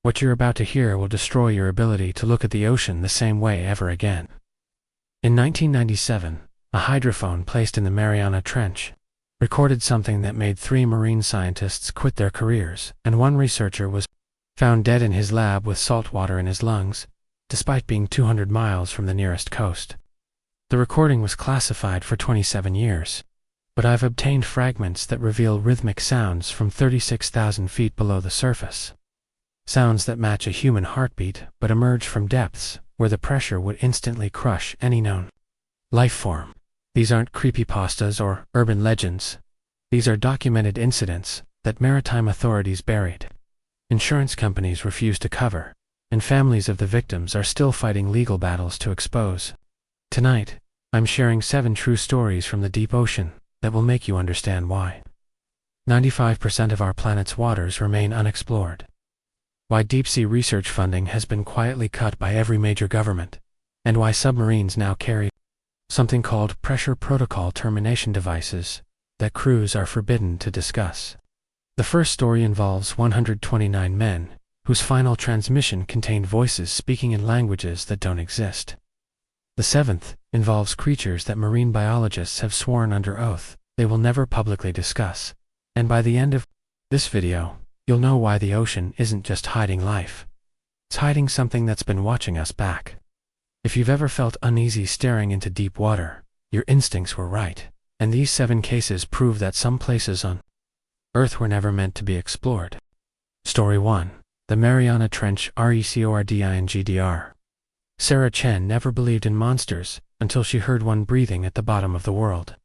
What you're about to hear will destroy your ability to look at the ocean the same way ever again. In 1997, a hydrophone placed in the Mariana Trench recorded something that made 3 marine scientists quit their careers, and one researcher was found dead in his lab with salt water in his lungs, despite being 200 miles from the nearest coast. The recording was classified for 27 years, but I've obtained fragments that reveal rhythmic sounds from 36,000 feet below the surface. Sounds that match a human heartbeat but emerge from depths where the pressure would instantly crush any known life form. These aren't creepypastas or urban legends. These are documented incidents that maritime authorities buried, insurance companies refuse to cover, and families of the victims are still fighting legal battles to expose. Tonight, I'm sharing 7 true stories from the deep ocean that will make you understand why 95% of our planet's waters remain unexplored, why deep-sea research funding has been quietly cut by every major government, and why submarines now carry something called pressure protocol termination devices that crews are forbidden to discuss. The first story involves 129 men whose final transmission contained voices speaking in languages that don't exist. The 7th involves creatures that marine biologists have sworn under oath they will never publicly discuss, and by the end of this video, you'll know why the ocean isn't just hiding life. It's hiding something that's been watching us back. If you've ever felt uneasy staring into deep water, your instincts were right, and these 7 cases prove that some places on Earth were never meant to be explored. Story 1. The Mariana Trench RECORDINGDR. Sarah Chen never believed in monsters until she heard one breathing at the bottom of the world.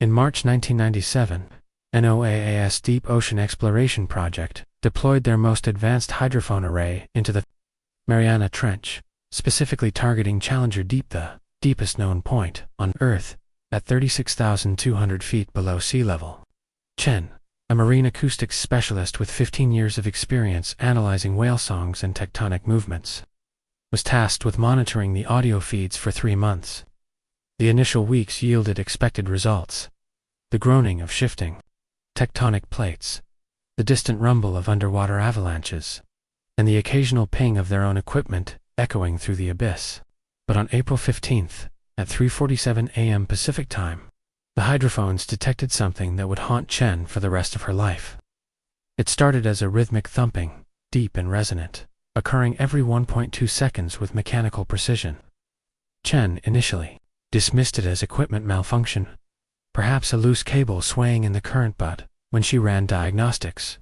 In March 1997, NOAA's Deep Ocean Exploration Project deployed their most advanced hydrophone array into the Mariana Trench, specifically targeting Challenger Deep, the deepest known point on Earth, at 36,200 feet below sea level. Chen, a marine acoustics specialist with 15 years of experience analyzing whale songs and tectonic movements, was tasked with monitoring the audio feeds for 3 months. The initial weeks yielded expected results: the groaning of shifting tectonic plates, the distant rumble of underwater avalanches, and the occasional ping of their own equipment echoing through the abyss. But on April 15th, at 3:47 a.m. Pacific Time, the hydrophones detected something that would haunt Chen for the rest of her life. It started as a rhythmic thumping, deep and resonant, occurring every 1.2 seconds with mechanical precision. Chen initially dismissed it as equipment malfunction, perhaps a loose cable swaying in the current, but when she ran diagnostics,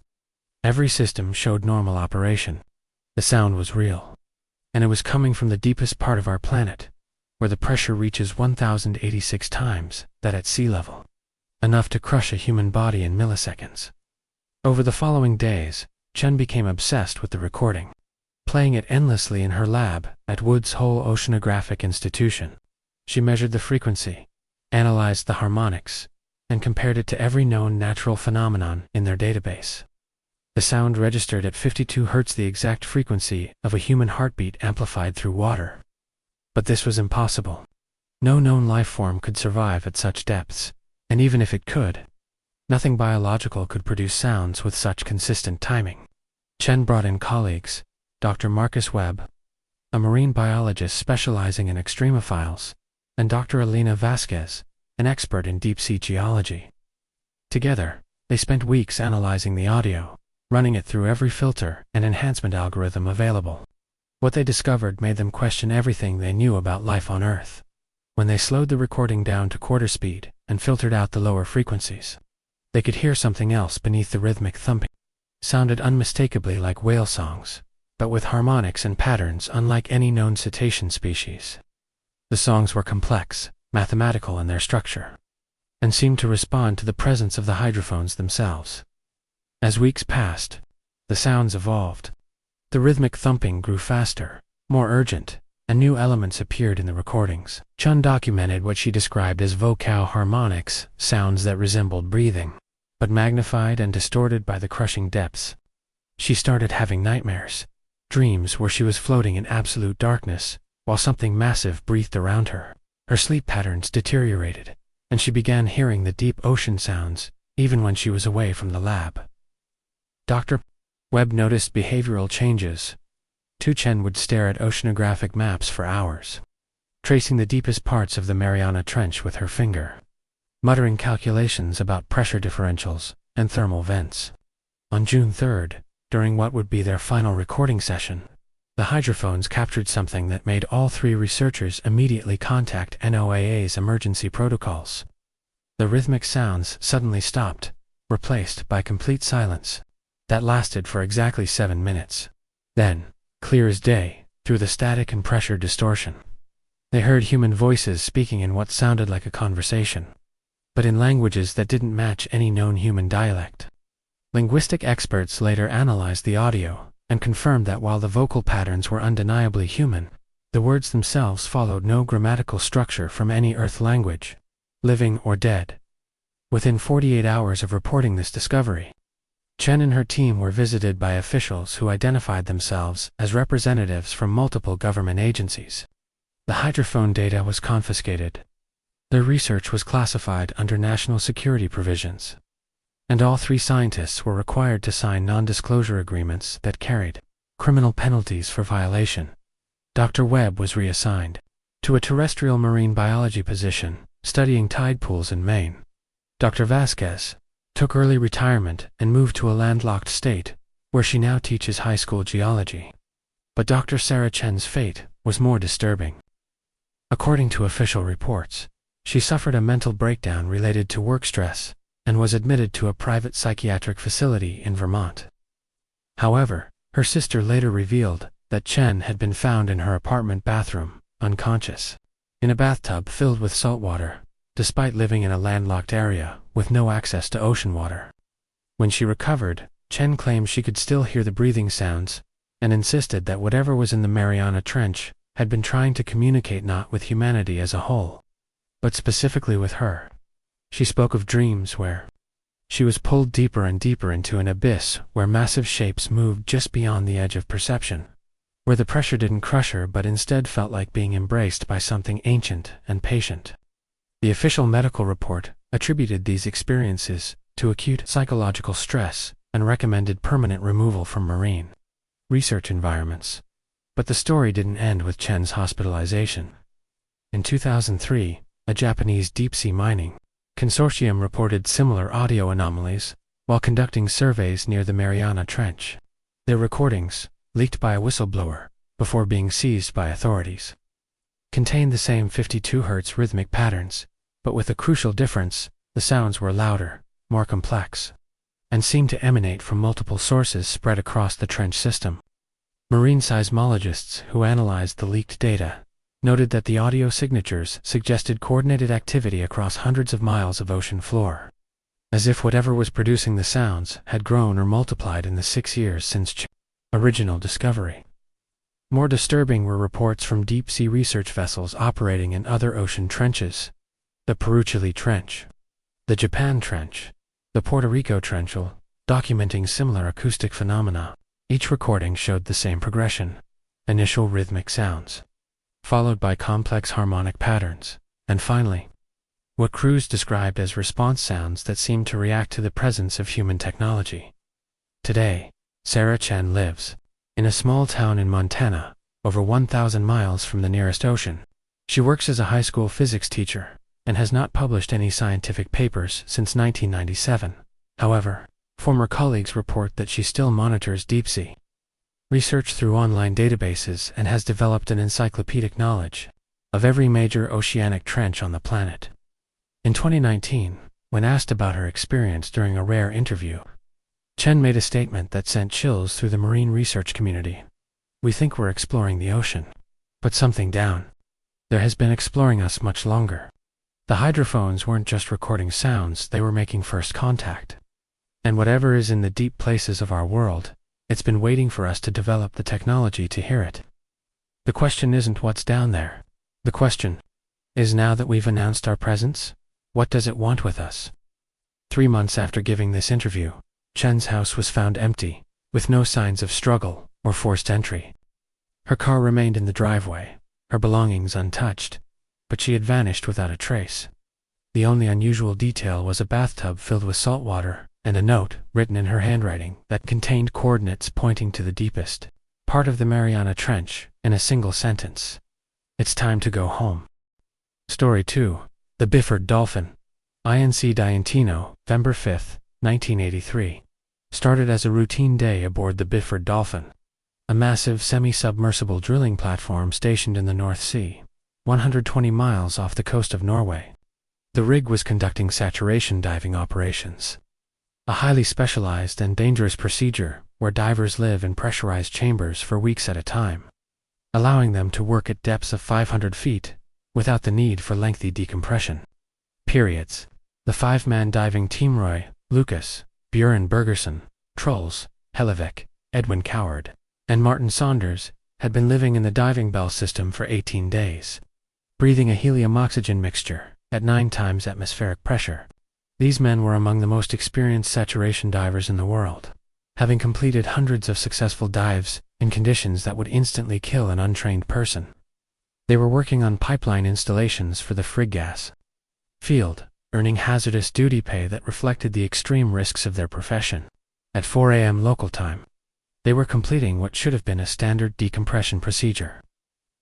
every system showed normal operation. The sound was real, and it was coming from the deepest part of our planet, where the pressure reaches 1,086 times that at sea level, enough to crush a human body in milliseconds. Over the following days, Chen became obsessed with the recording, playing it endlessly in her lab at Woods Hole Oceanographic Institution. She measured the frequency, analyzed the harmonics, and compared it to every known natural phenomenon in their database. The sound registered at 52 Hz, the exact frequency of a human heartbeat amplified through water. But this was impossible. No known life form could survive at such depths, and even if it could, nothing biological could produce sounds with such consistent timing. Chen brought in colleagues, Dr. Marcus Webb, a marine biologist specializing in extremophiles, and Dr. Elena Vasquez, an expert in deep-sea geology. Together, they spent weeks analyzing the audio, running it through every filter and enhancement algorithm available. What they discovered made them question everything they knew about life on Earth. When they slowed the recording down to quarter speed and filtered out the lower frequencies, they could hear something else beneath the rhythmic thumping. Sounded unmistakably like whale songs, but with harmonics and patterns unlike any known cetacean species. The songs were complex, mathematical in their structure, and seemed to respond to the presence of the hydrophones themselves. As weeks passed, the sounds evolved. The rhythmic thumping grew faster, more urgent, and new elements appeared in the recordings. Chen documented what she described as vocal harmonics, sounds that resembled breathing, but magnified and distorted by the crushing depths. She started having nightmares, dreams where she was floating in absolute darkness, while something massive breathed around her. Her sleep patterns deteriorated, and she began hearing the deep ocean sounds, even when she was away from the lab. Dr. Webb noticed behavioral changes. Chen would stare at oceanographic maps for hours, tracing the deepest parts of the Mariana Trench with her finger, muttering calculations about pressure differentials and thermal vents. On June 3rd, during what would be their final recording session, the hydrophones captured something that made all three researchers immediately contact NOAA's emergency protocols. The rhythmic sounds suddenly stopped, replaced by complete silence that lasted for exactly 7 minutes. Then, clear as day, through the static and pressure distortion, they heard human voices speaking in what sounded like a conversation, but in languages that didn't match any known human dialect. Linguistic experts later analyzed the audio and confirmed that while the vocal patterns were undeniably human, the words themselves followed no grammatical structure from any Earth language, living or dead. Within 48 hours of reporting this discovery, Chen and her team were visited by officials who identified themselves as representatives from multiple government agencies. The hydrophone data was confiscated. Their research was classified under national security provisions, and all three scientists were required to sign non-disclosure agreements that carried criminal penalties for violation. Dr. Webb was reassigned to a terrestrial marine biology position, studying tide pools in Maine. Dr. Vasquez took early retirement and moved to a landlocked state, where she now teaches high school geology. But Dr. Sarah Chen's fate was more disturbing. According to official reports, she suffered a mental breakdown related to work stress and was admitted to a private psychiatric facility in Vermont. However, her sister later revealed that Chen had been found in her apartment bathroom, unconscious, in a bathtub filled with salt water, despite living in a landlocked area with no access to ocean water. When she recovered, Chen claimed she could still hear the breathing sounds and insisted that whatever was in the Mariana Trench had been trying to communicate not with humanity as a whole, but specifically with her. She spoke of dreams where she was pulled deeper and deeper into an abyss where massive shapes moved just beyond the edge of perception, where the pressure didn't crush her but instead felt like being embraced by something ancient and patient. The official medical report attributed these experiences to acute psychological stress and recommended permanent removal from marine research environments. But the story didn't end with Chen's hospitalization. In 2003, a Japanese deep-sea mining consortium reported similar audio anomalies while conducting surveys near the Mariana Trench. Their recordings, leaked by a whistleblower before being seized by authorities, contained the same 52 Hz rhythmic patterns, but with a crucial difference: the sounds were louder, more complex, and seemed to emanate from multiple sources spread across the trench system. Marine seismologists who analyzed the leaked data noted that the audio signatures suggested coordinated activity across hundreds of miles of ocean floor, as if whatever was producing the sounds had grown or multiplied in the 6 years since Chen's original discovery. More disturbing were reports from deep-sea research vessels operating in other ocean trenches: the Peruchili Trench, the Japan Trench, the Puerto Rico Trench, documenting similar acoustic phenomena. Each recording showed the same progression: initial rhythmic sounds, followed by complex harmonic patterns, and finally, what crews described as response sounds that seemed to react to the presence of human technology. Today, Sarah Chen lives in a small town in Montana, over 1,000 miles from the nearest ocean. She works as a high school physics teacher and has not published any scientific papers since 1997. However, former colleagues report that she still monitors deep-sea research through online databases and has developed an encyclopedic knowledge of every major oceanic trench on the planet. In 2019, when asked about her experience during a rare interview, Chen made a statement that sent chills through the marine research community. "We think we're exploring the ocean, but something down there has been exploring us much longer." The hydrophones weren't just recording sounds, they were making first contact. And whatever is in the deep places of our world, it's been waiting for us to develop the technology to hear it. The question isn't what's down there. The question is, now that we've announced our presence, what does it want with us? 3 months after giving this interview, Chen's house was found empty, with no signs of struggle or forced entry. Her car remained in the driveway, her belongings untouched, but she had vanished without a trace. The only unusual detail was a bathtub filled with salt water, and a note, written in her handwriting, that contained coordinates pointing to the deepest part of the Mariana Trench, in a single sentence. "It's time to go home." Story 2. The Byford Dolphin. Inc. Diantino, November 5, 1983. Started as a routine day aboard the Byford Dolphin, a massive semi-submersible drilling platform stationed in the North Sea, 120 miles off the coast of Norway. The rig was conducting saturation diving operations, a highly specialized and dangerous procedure where divers live in pressurized chambers for weeks at a time, allowing them to work at depths of 500 feet without the need for lengthy decompression periods. The five-man diving team: Roy, Lucas, Bjørn Bergersen, Troels, Hellevik, Edwin Coward, and Martin Saunders, had been living in the diving bell system for 18 days, breathing a helium-oxygen mixture at 9 times atmospheric pressure. These men were among the most experienced saturation divers in the world, having completed hundreds of successful dives in conditions that would instantly kill an untrained person. They were working on pipeline installations for the Frigg gas field, earning hazardous duty pay that reflected the extreme risks of their profession. At 4 a.m. local time, they were completing what should have been a standard decompression procedure,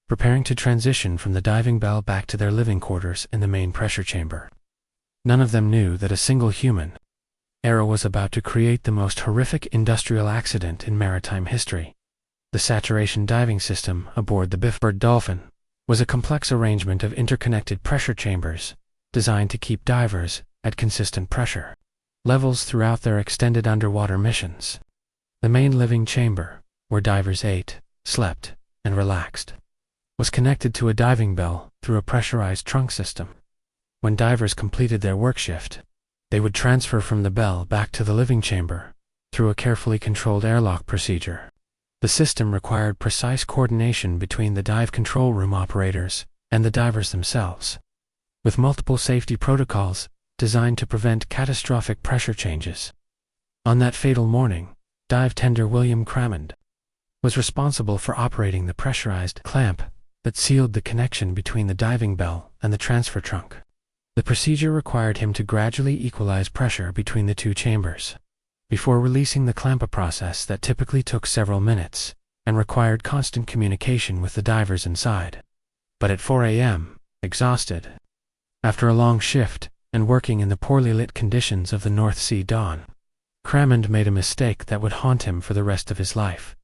preparing to transition from the diving bell back to their living quarters in the main pressure chamber. None of them knew that a single human error was about to create the most horrific industrial accident in maritime history. The saturation diving system aboard the Byford Dolphin was a complex arrangement of interconnected pressure chambers designed to keep divers at consistent pressure levels throughout their extended underwater missions. The main living chamber, where divers ate, slept, and relaxed, was connected to a diving bell through a pressurized trunk system. When divers completed their work shift, they would transfer from the bell back to the living chamber through a carefully controlled airlock procedure. The system required precise coordination between the dive control room operators and the divers themselves, with multiple safety protocols designed to prevent catastrophic pressure changes. On that fatal morning, dive tender William Crammond was responsible for operating the pressurized clamp that sealed the connection between the diving bell and the transfer trunk. The procedure required him to gradually equalize pressure between the two chambers before releasing the clamp, a process that typically took several minutes and required constant communication with the divers inside. But at 4 a.m., exhausted, after a long shift and working in the poorly lit conditions of the North Sea dawn, Crammond made a mistake that would haunt him for the rest of his life.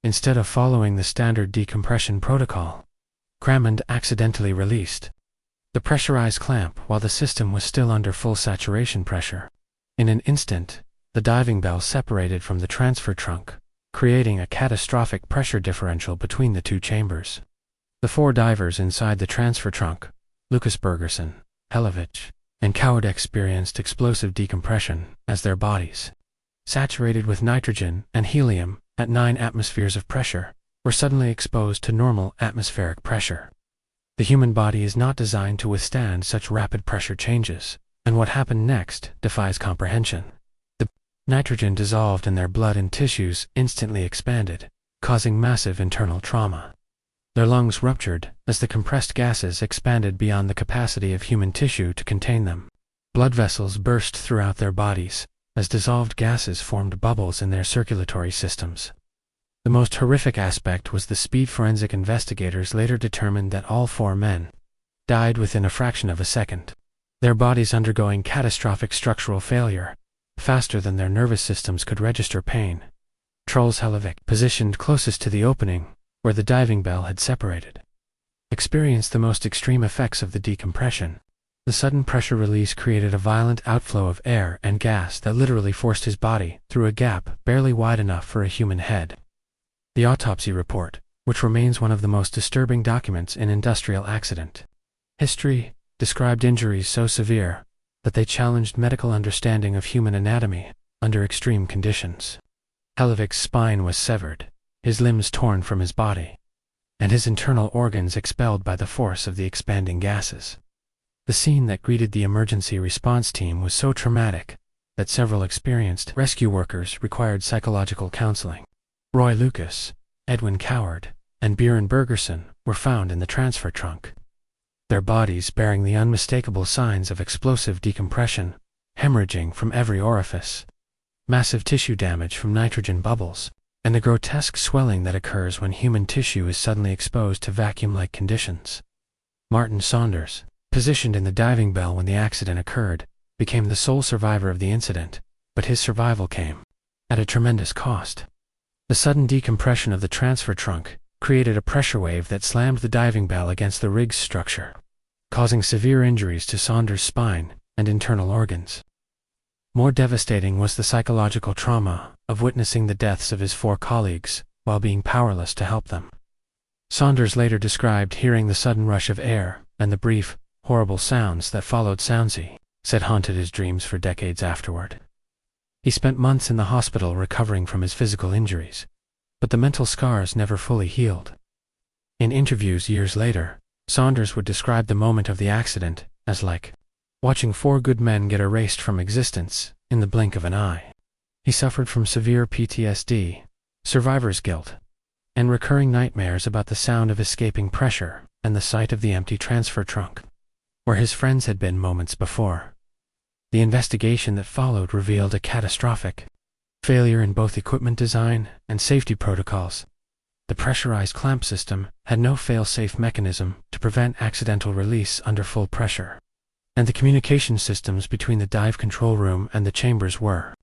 Instead of following the standard decompression protocol, Crammond accidentally released the pressurized clamp while the system was still under full saturation pressure. In an instant, the diving bell separated from the transfer trunk, creating a catastrophic pressure differential between the two chambers. The 4 divers inside the transfer trunk, Lucas Bergersen, Hellevik, and Coward, experienced explosive decompression as their bodies, saturated with nitrogen and helium at 9 atmospheres of pressure, were suddenly exposed to normal atmospheric pressure. The human body is not designed to withstand such rapid pressure changes, and what happened next defies comprehension. The nitrogen dissolved in their blood and tissues instantly expanded, causing massive internal trauma. Their lungs ruptured as the compressed gases expanded beyond the capacity of human tissue to contain them. Blood vessels burst throughout their bodies as dissolved gases formed bubbles in their circulatory systems. The most horrific aspect was the speed. Forensic investigators later determined that all 4 men died within a fraction of a second, their bodies undergoing catastrophic structural failure faster than their nervous systems could register pain. Troels Hellevik, positioned closest to the opening where the diving bell had separated, experienced the most extreme effects of the decompression. The sudden pressure release created a violent outflow of air and gas that literally forced his body through a gap barely wide enough for a human head. The autopsy report, which remains one of the most disturbing documents in industrial accident history, described injuries so severe that they challenged medical understanding of human anatomy under extreme conditions. Hellevik's spine was severed, his limbs torn from his body, and his internal organs expelled by the force of the expanding gases. The scene that greeted the emergency response team was so traumatic that several experienced rescue workers required psychological counseling. Roy Lucas, Edwin Coward, and Bjørn Bergersen were found in the transfer trunk, their bodies bearing the unmistakable signs of explosive decompression, hemorrhaging from every orifice. massive tissue damage from nitrogen bubbles, and the grotesque swelling that occurs when human tissue is suddenly exposed to vacuum-like conditions. Martin Saunders, positioned in the diving bell when the accident occurred, became the sole survivor of the incident, but his survival came at a tremendous cost. The sudden decompression of the transfer trunk created a pressure wave that slammed the diving bell against the rig's structure, causing severe injuries to Saunders' spine and internal organs. More devastating was the psychological trauma of witnessing the deaths of his 4 colleagues while being powerless to help them. Saunders later described hearing the sudden rush of air and the brief, horrible sounds that followed said haunted his dreams for decades afterward. He spent months in the hospital recovering from his physical injuries, but the mental scars never fully healed. In interviews years later, Saunders would describe the moment of the accident as like watching 4 good men get erased from existence in the blink of an eye. He suffered from severe PTSD, survivor's guilt, and recurring nightmares about the sound of escaping pressure and the sight of the empty transfer trunk, where his friends had been moments before. The investigation that followed revealed a catastrophic failure in both equipment design and safety protocols. The pressurized clamp system had no fail-safe mechanism to prevent accidental release under full pressure, and the communication systems between the dive control room and the chambers were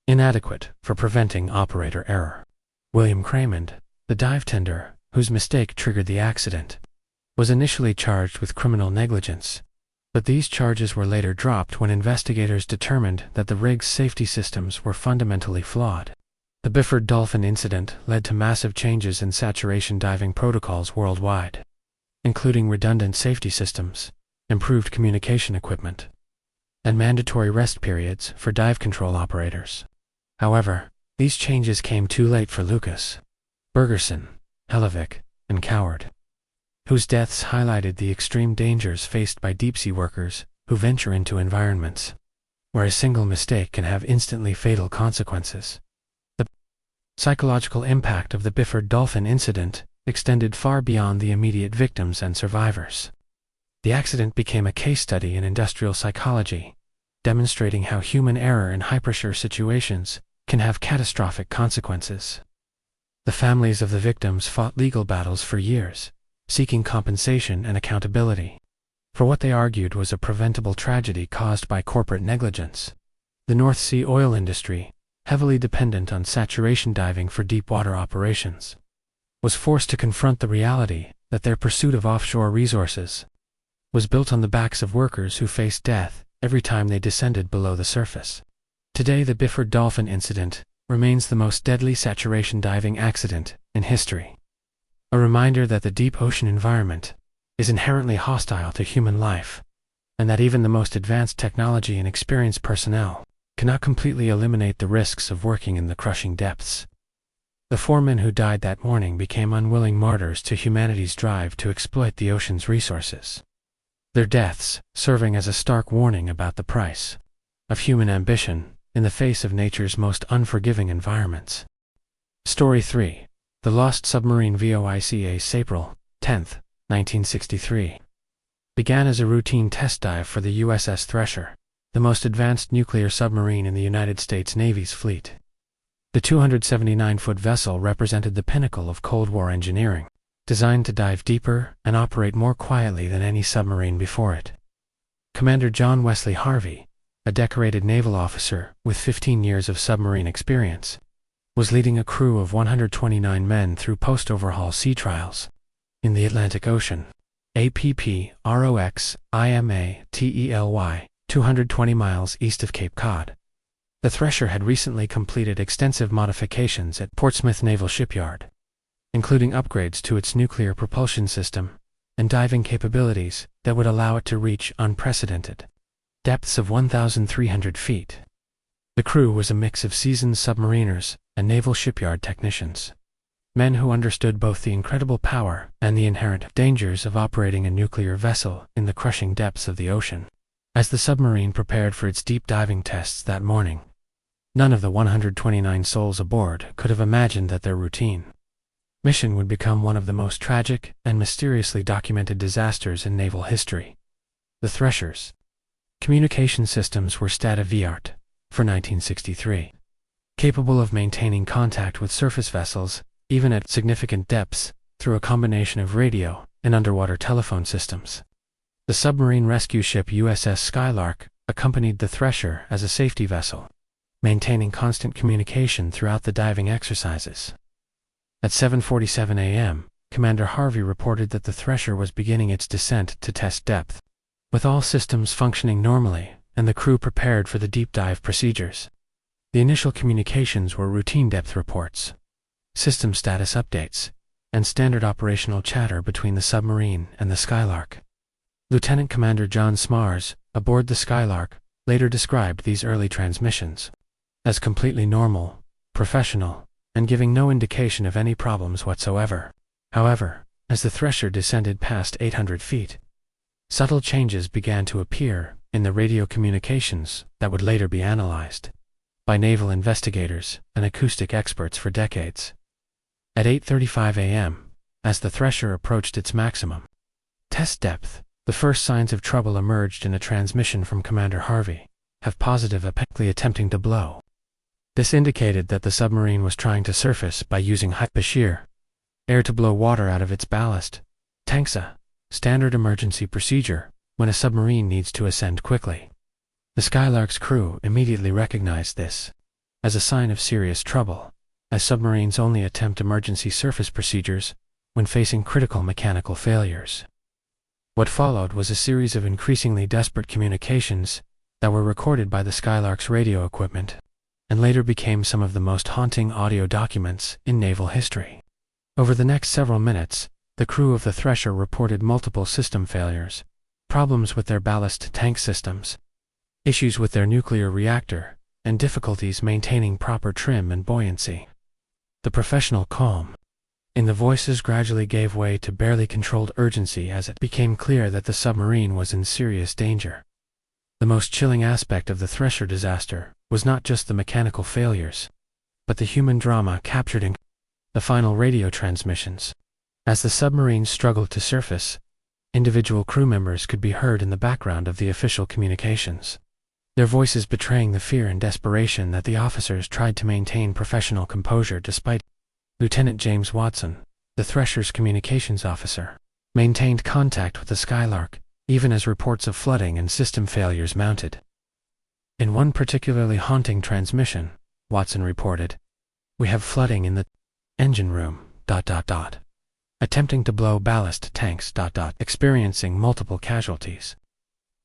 inadequate for preventing operator error. William Cramond, the dive tender, whose mistake triggered the accident, was initially charged with criminal negligence, but these charges were later dropped when investigators determined that the rig's safety systems were fundamentally flawed. The Byford Dolphin incident led to massive changes in saturation diving protocols worldwide, including redundant safety systems, improved communication equipment, and mandatory rest periods for dive control operators. However, these changes came too late for Lucas, Bergerson, Hellevick, and Coward, whose deaths highlighted the extreme dangers faced by deep-sea workers who venture into environments where a single mistake can have instantly fatal consequences. The psychological impact of the Byford Dolphin incident extended far beyond the immediate victims and survivors. The accident became a case study in industrial psychology, demonstrating how human error in high-pressure situations can have catastrophic consequences. The families of the victims fought legal battles for years, seeking compensation and accountability for what they argued was a preventable tragedy caused by corporate negligence. The North Sea oil industry, heavily dependent on saturation diving for deep-water operations, was forced to confront the reality that their pursuit of offshore resources was built on the backs of workers who faced death every time they descended below the surface. Today, the Byford Dolphin incident remains the most deadly saturation diving accident in history. A reminder that the deep ocean environment is inherently hostile to human life, and that even the most advanced technology and experienced personnel cannot completely eliminate the risks of working in the crushing depths. The 4 men who died that morning became unwilling martyrs to humanity's drive to exploit the ocean's resources, their deaths serving as a stark warning about the price of human ambition in the face of nature's most unforgiving environments. Story 3. The Lost Submarine VOICA April 10, 1963. Began as a routine test dive for the USS Thresher, the most advanced nuclear submarine in the United States Navy's fleet. The 279-foot vessel represented the pinnacle of Cold War engineering, designed to dive deeper and operate more quietly than any submarine before it. Commander John Wesley Harvey, a decorated naval officer with 15 years of submarine experience, was leading a crew of 129 men through post-overhaul sea trials in the Atlantic Ocean, APP ROX IMA TELY, 220 miles east of Cape Cod. The Thresher had recently completed extensive modifications at Portsmouth Naval Shipyard, including upgrades to its nuclear propulsion system and diving capabilities that would allow it to reach unprecedented depths of 1,300 feet. The crew was a mix of seasoned submariners and naval shipyard technicians, men who understood both the incredible power and the inherent dangers of operating a nuclear vessel in the crushing depths of the ocean. As the submarine prepared for its deep diving tests that morning, none of the 129 souls aboard could have imagined that their routine mission would become one of the most tragic and mysteriously documented disasters in naval history. The Thresher's communication systems were state-of-the-art for 1963. capable of maintaining contact with surface vessels, even at significant depths, through a combination of radio and underwater telephone systems. The submarine rescue ship USS Skylark accompanied the Thresher as a safety vessel, maintaining constant communication throughout the diving exercises. At 7:47 a.m., Commander Harvey reported that the Thresher was beginning its descent to test depth, with all systems functioning normally and the crew prepared for the deep dive procedures. The initial communications were routine depth reports, system status updates, and standard operational chatter between the submarine and the Skylark. Lieutenant Commander John Smars, aboard the Skylark, later described these early transmissions as completely normal, professional, and giving no indication of any problems whatsoever. However, as the Thresher descended past 800 feet, subtle changes began to appear in the radio communications that would later be analyzed by naval investigators and acoustic experts for decades. At 8:35 a.m., as the Thresher approached its maximum test depth, the first signs of trouble emerged in a transmission from Commander Harvey, have positive apparently attempting to blow. This indicated that the submarine was trying to surface by using shear air to blow water out of its ballast tanks, a standard emergency procedure when a submarine needs to ascend quickly. The Skylark's crew immediately recognized this as a sign of serious trouble, as submarines only attempt emergency surface procedures when facing critical mechanical failures. What followed was a series of increasingly desperate communications that were recorded by the Skylark's radio equipment, and later became some of the most haunting audio documents in naval history. Over the next several minutes, the crew of the Thresher reported multiple system failures, problems with their ballast tank systems, issues with their nuclear reactor, and difficulties maintaining proper trim and buoyancy. The professional calm in the voices gradually gave way to barely controlled urgency as it became clear that the submarine was in serious danger. The most chilling aspect of the Thresher disaster was not just the mechanical failures, but the human drama captured in the final radio transmissions. As the submarine struggled to surface, individual crew members could be heard in the background of the official communications, their voices betraying the fear and desperation that the officers tried to maintain professional composure despite. Lieutenant James Watson, the Thresher's communications officer, maintained contact with the Skylark, even as reports of flooding and system failures mounted. In one particularly haunting transmission, Watson reported, "We have flooding in the engine room, ... attempting to blow ballast tanks ... experiencing multiple casualties."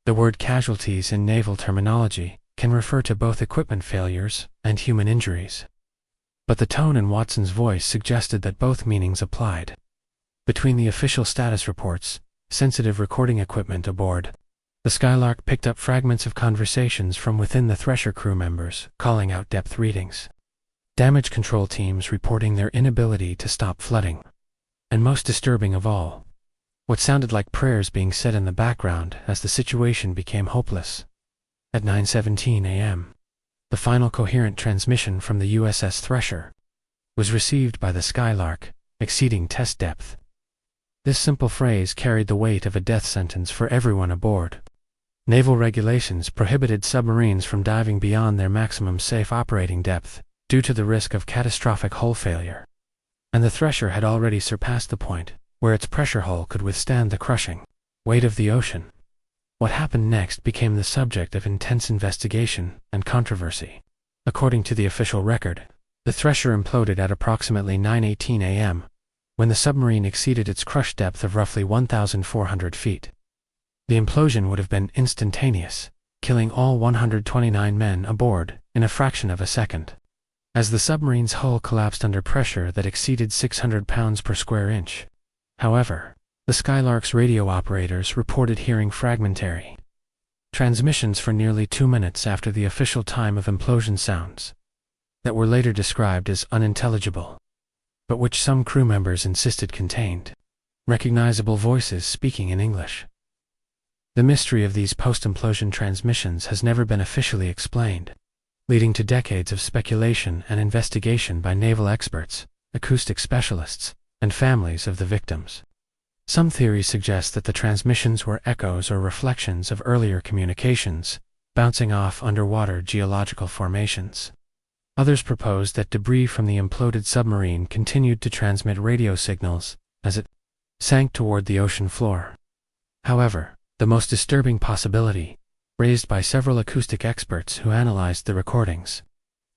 The word casualties in naval terminology can refer to both equipment failures and human injuries, but the tone in Watson's voice suggested that both meanings applied. Between the official status reports, sensitive recording equipment aboard, the Skylark picked up fragments of conversations from within the Thresher crew members, calling out depth readings, damage control teams reporting their inability to stop flooding, and most disturbing of all, what sounded like prayers being said in the background as the situation became hopeless. At 9:17 a.m., the final coherent transmission from the USS Thresher was received by the Skylark, exceeding test depth. This simple phrase carried the weight of a death sentence for everyone aboard. Naval regulations prohibited submarines from diving beyond their maximum safe operating depth due to the risk of catastrophic hull failure, and the Thresher had already surpassed the point where its pressure hull could withstand the crushing weight of the ocean. What happened next became the subject of intense investigation and controversy. According to the official record, the Thresher imploded at approximately 9:18 a.m., when the submarine exceeded its crush depth of roughly 1,400 feet. The implosion would have been instantaneous, killing all 129 men aboard in a fraction of a second, as the submarine's hull collapsed under pressure that exceeded 600 pounds per square inch. However, the Skylark's radio operators reported hearing fragmentary transmissions for nearly 2 minutes after the official time of implosion sounds that were later described as unintelligible, but which some crew members insisted contained recognizable voices speaking in English. The mystery of these post-implosion transmissions has never been officially explained, leading to decades of speculation and investigation by naval experts, acoustic specialists, and families of the victims. Some theories suggest that the transmissions were echoes or reflections of earlier communications, bouncing off underwater geological formations. Others proposed that debris from the imploded submarine continued to transmit radio signals as it sank toward the ocean floor. However, the most disturbing possibility, raised by several acoustic experts who analyzed the recordings,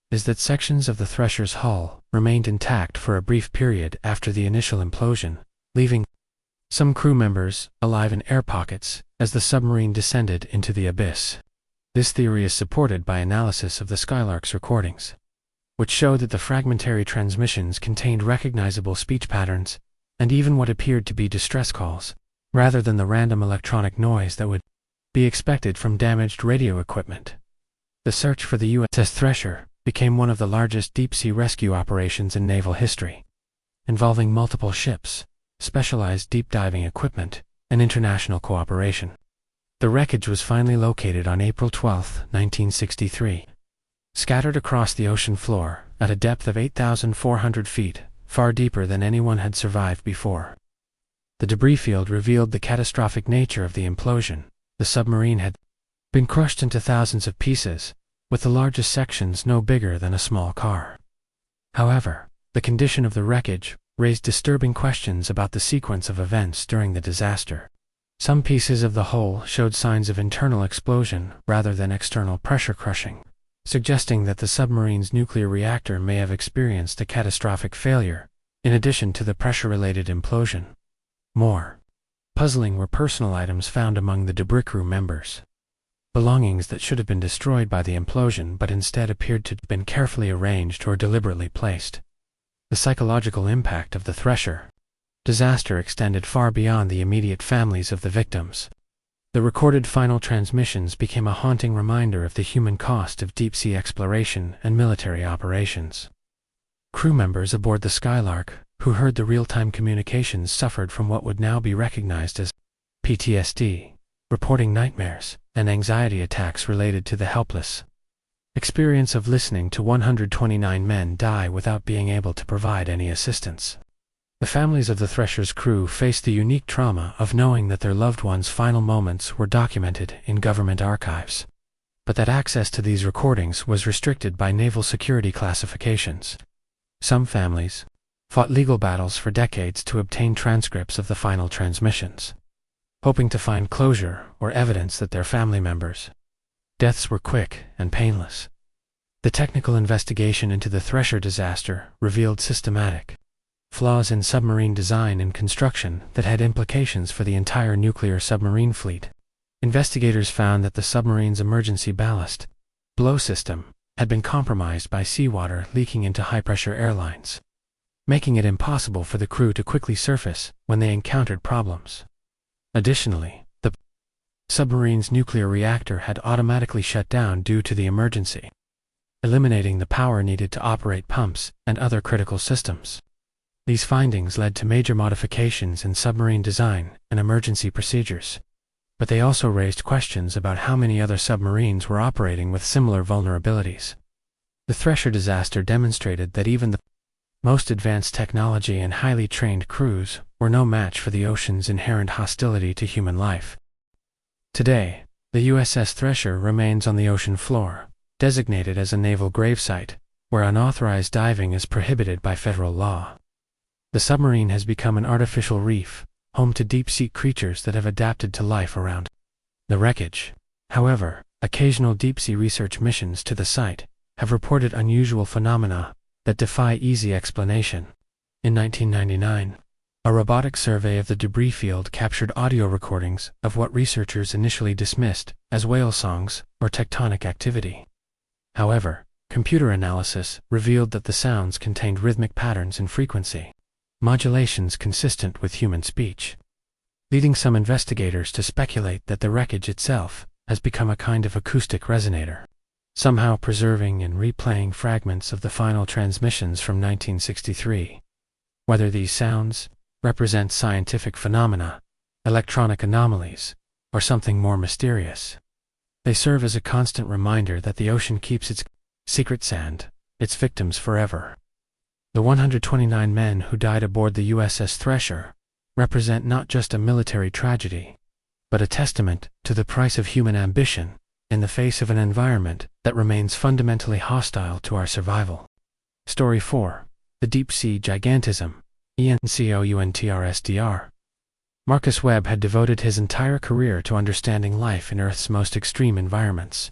is that sections of the Thresher's hull remained intact for a brief period after the initial implosion, leaving some crew members alive in air pockets as the submarine descended into the abyss. This theory is supported by analysis of the Skylark's recordings, which show that the fragmentary transmissions contained recognizable speech patterns and even what appeared to be distress calls, rather than the random electronic noise that would be expected from damaged radio equipment. The search for the USS Thresher became one of the largest deep-sea rescue operations in naval history, involving multiple ships, specialized deep-diving equipment, and international cooperation. The wreckage was finally located on April 12, 1963. Scattered across the ocean floor at a depth of 8,400 feet, far deeper than anyone had survived before. The debris field revealed the catastrophic nature of the implosion. The submarine had been crushed into thousands of pieces, with the largest sections no bigger than a small car. However, the condition of the wreckage raised disturbing questions about the sequence of events during the disaster. Some pieces of the hull showed signs of internal explosion rather than external pressure crushing, suggesting that the submarine's nuclear reactor may have experienced a catastrophic failure, in addition to the pressure-related implosion. More puzzling were personal items found among the debris crew members. Belongings that should have been destroyed by the implosion but instead appeared to have been carefully arranged or deliberately placed. The psychological impact of the Thresher disaster extended far beyond the immediate families of the victims. The recorded final transmissions became a haunting reminder of the human cost of deep-sea exploration and military operations. Crew members aboard the Skylark, who heard the real-time communications, suffered from what would now be recognized as PTSD, reporting nightmares and anxiety attacks related to the helpless experience of listening to 129 men die without being able to provide any assistance. The families of the Thresher's crew faced the unique trauma of knowing that their loved ones' final moments were documented in government archives, but that access to these recordings was restricted by naval security classifications. Some families fought legal battles for decades to obtain transcripts of the final transmissions, hoping to find closure or evidence that their family members' deaths were quick and painless. The technical investigation into the Thresher disaster revealed systematic flaws in submarine design and construction that had implications for the entire nuclear submarine fleet. Investigators found that the submarine's emergency ballast blow system had been compromised by seawater leaking into high-pressure air lines, making it impossible for the crew to quickly surface when they encountered problems. Additionally, the submarine's nuclear reactor had automatically shut down due to the emergency, eliminating the power needed to operate pumps and other critical systems. These findings led to major modifications in submarine design and emergency procedures, but they also raised questions about how many other submarines were operating with similar vulnerabilities. The Thresher disaster demonstrated that even the most advanced technology and highly trained crews were no match for the ocean's inherent hostility to human life. Today, the USS Thresher remains on the ocean floor, designated as a naval gravesite, where unauthorized diving is prohibited by federal law. The submarine has become an artificial reef, home to deep-sea creatures that have adapted to life around the wreckage. However, occasional deep-sea research missions to the site have reported unusual phenomena that defy easy explanation. In 1999, a robotic survey of the debris field captured audio recordings of what researchers initially dismissed as whale songs or tectonic activity. However, computer analysis revealed that the sounds contained rhythmic patterns in frequency, modulations consistent with human speech, leading some investigators to speculate that the wreckage itself has become a kind of acoustic resonator, somehow preserving and replaying fragments of the final transmissions from 1963. Whether these sounds represent scientific phenomena, electronic anomalies, or something more mysterious, they serve as a constant reminder that the ocean keeps its secret sand, its victims forever. The 129 men who died aboard the USS Thresher represent not just a military tragedy, but a testament to the price of human ambition in the face of an environment that remains fundamentally hostile to our survival. Story 4. The Deep Sea Gigantism, ENCOUNTRSDR. Marcus Webb had devoted his entire career to understanding life in Earth's most extreme environments,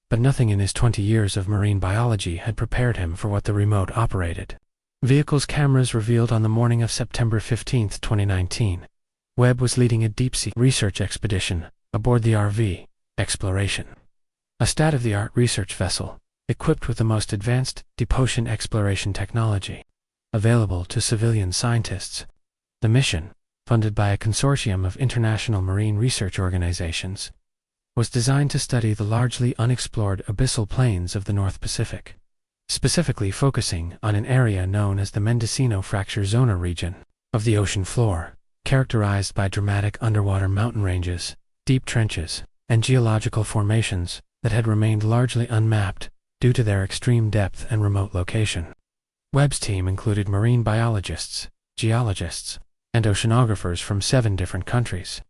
but nothing in his 20 years of marine biology had prepared him for what the remote operated. Vehicle's cameras revealed on the morning of September 15, 2019, Webb was leading a deep-sea research expedition aboard the RV Exploration, a state-of-the-art research vessel equipped with the most advanced deep-ocean exploration technology available to civilian scientists. The mission, funded by a consortium of international marine research organizations, was designed to study the largely unexplored abyssal plains of the North Pacific, specifically focusing on an area known as the Mendocino Fracture Zone region of the ocean floor, characterized by dramatic underwater mountain ranges, deep trenches, and geological formations that had remained largely unmapped due to their extreme depth and remote location. Webb's team included marine biologists, geologists, and oceanographers from 7 different countries,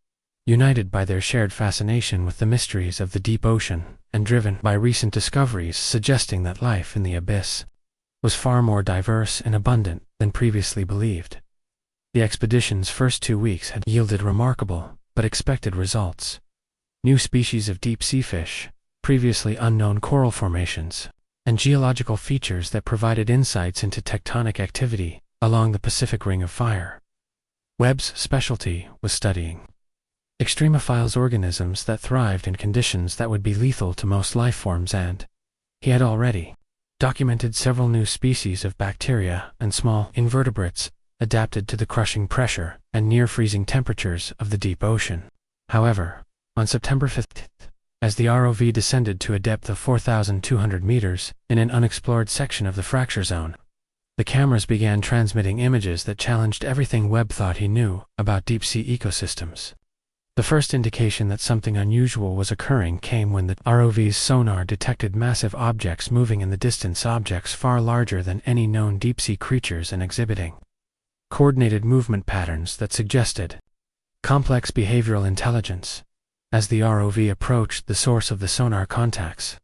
united by their shared fascination with the mysteries of the deep ocean and driven by recent discoveries suggesting that life in the abyss was far more diverse and abundant than previously believed. The expedition's first 2 weeks had yielded remarkable but expected results. New species of deep-sea fish, previously unknown coral formations, and geological features that provided insights into tectonic activity along the Pacific Ring of Fire. Webb's specialty was studying extremophiles, organisms that thrived in conditions that would be lethal to most life forms, and he had already documented several new species of bacteria and small invertebrates adapted to the crushing pressure and near-freezing temperatures of the deep ocean. However, on September 5th, as the ROV descended to a depth of 4,200 meters in an unexplored section of the fracture zone, the cameras began transmitting images that challenged everything Webb thought he knew about deep-sea ecosystems. The first indication that something unusual was occurring came when the ROV's sonar detected massive objects moving in the distance, objects far larger than any known deep-sea creatures and exhibiting coordinated movement patterns that suggested complex behavioral intelligence. As the ROV approached the source of the sonar contacts,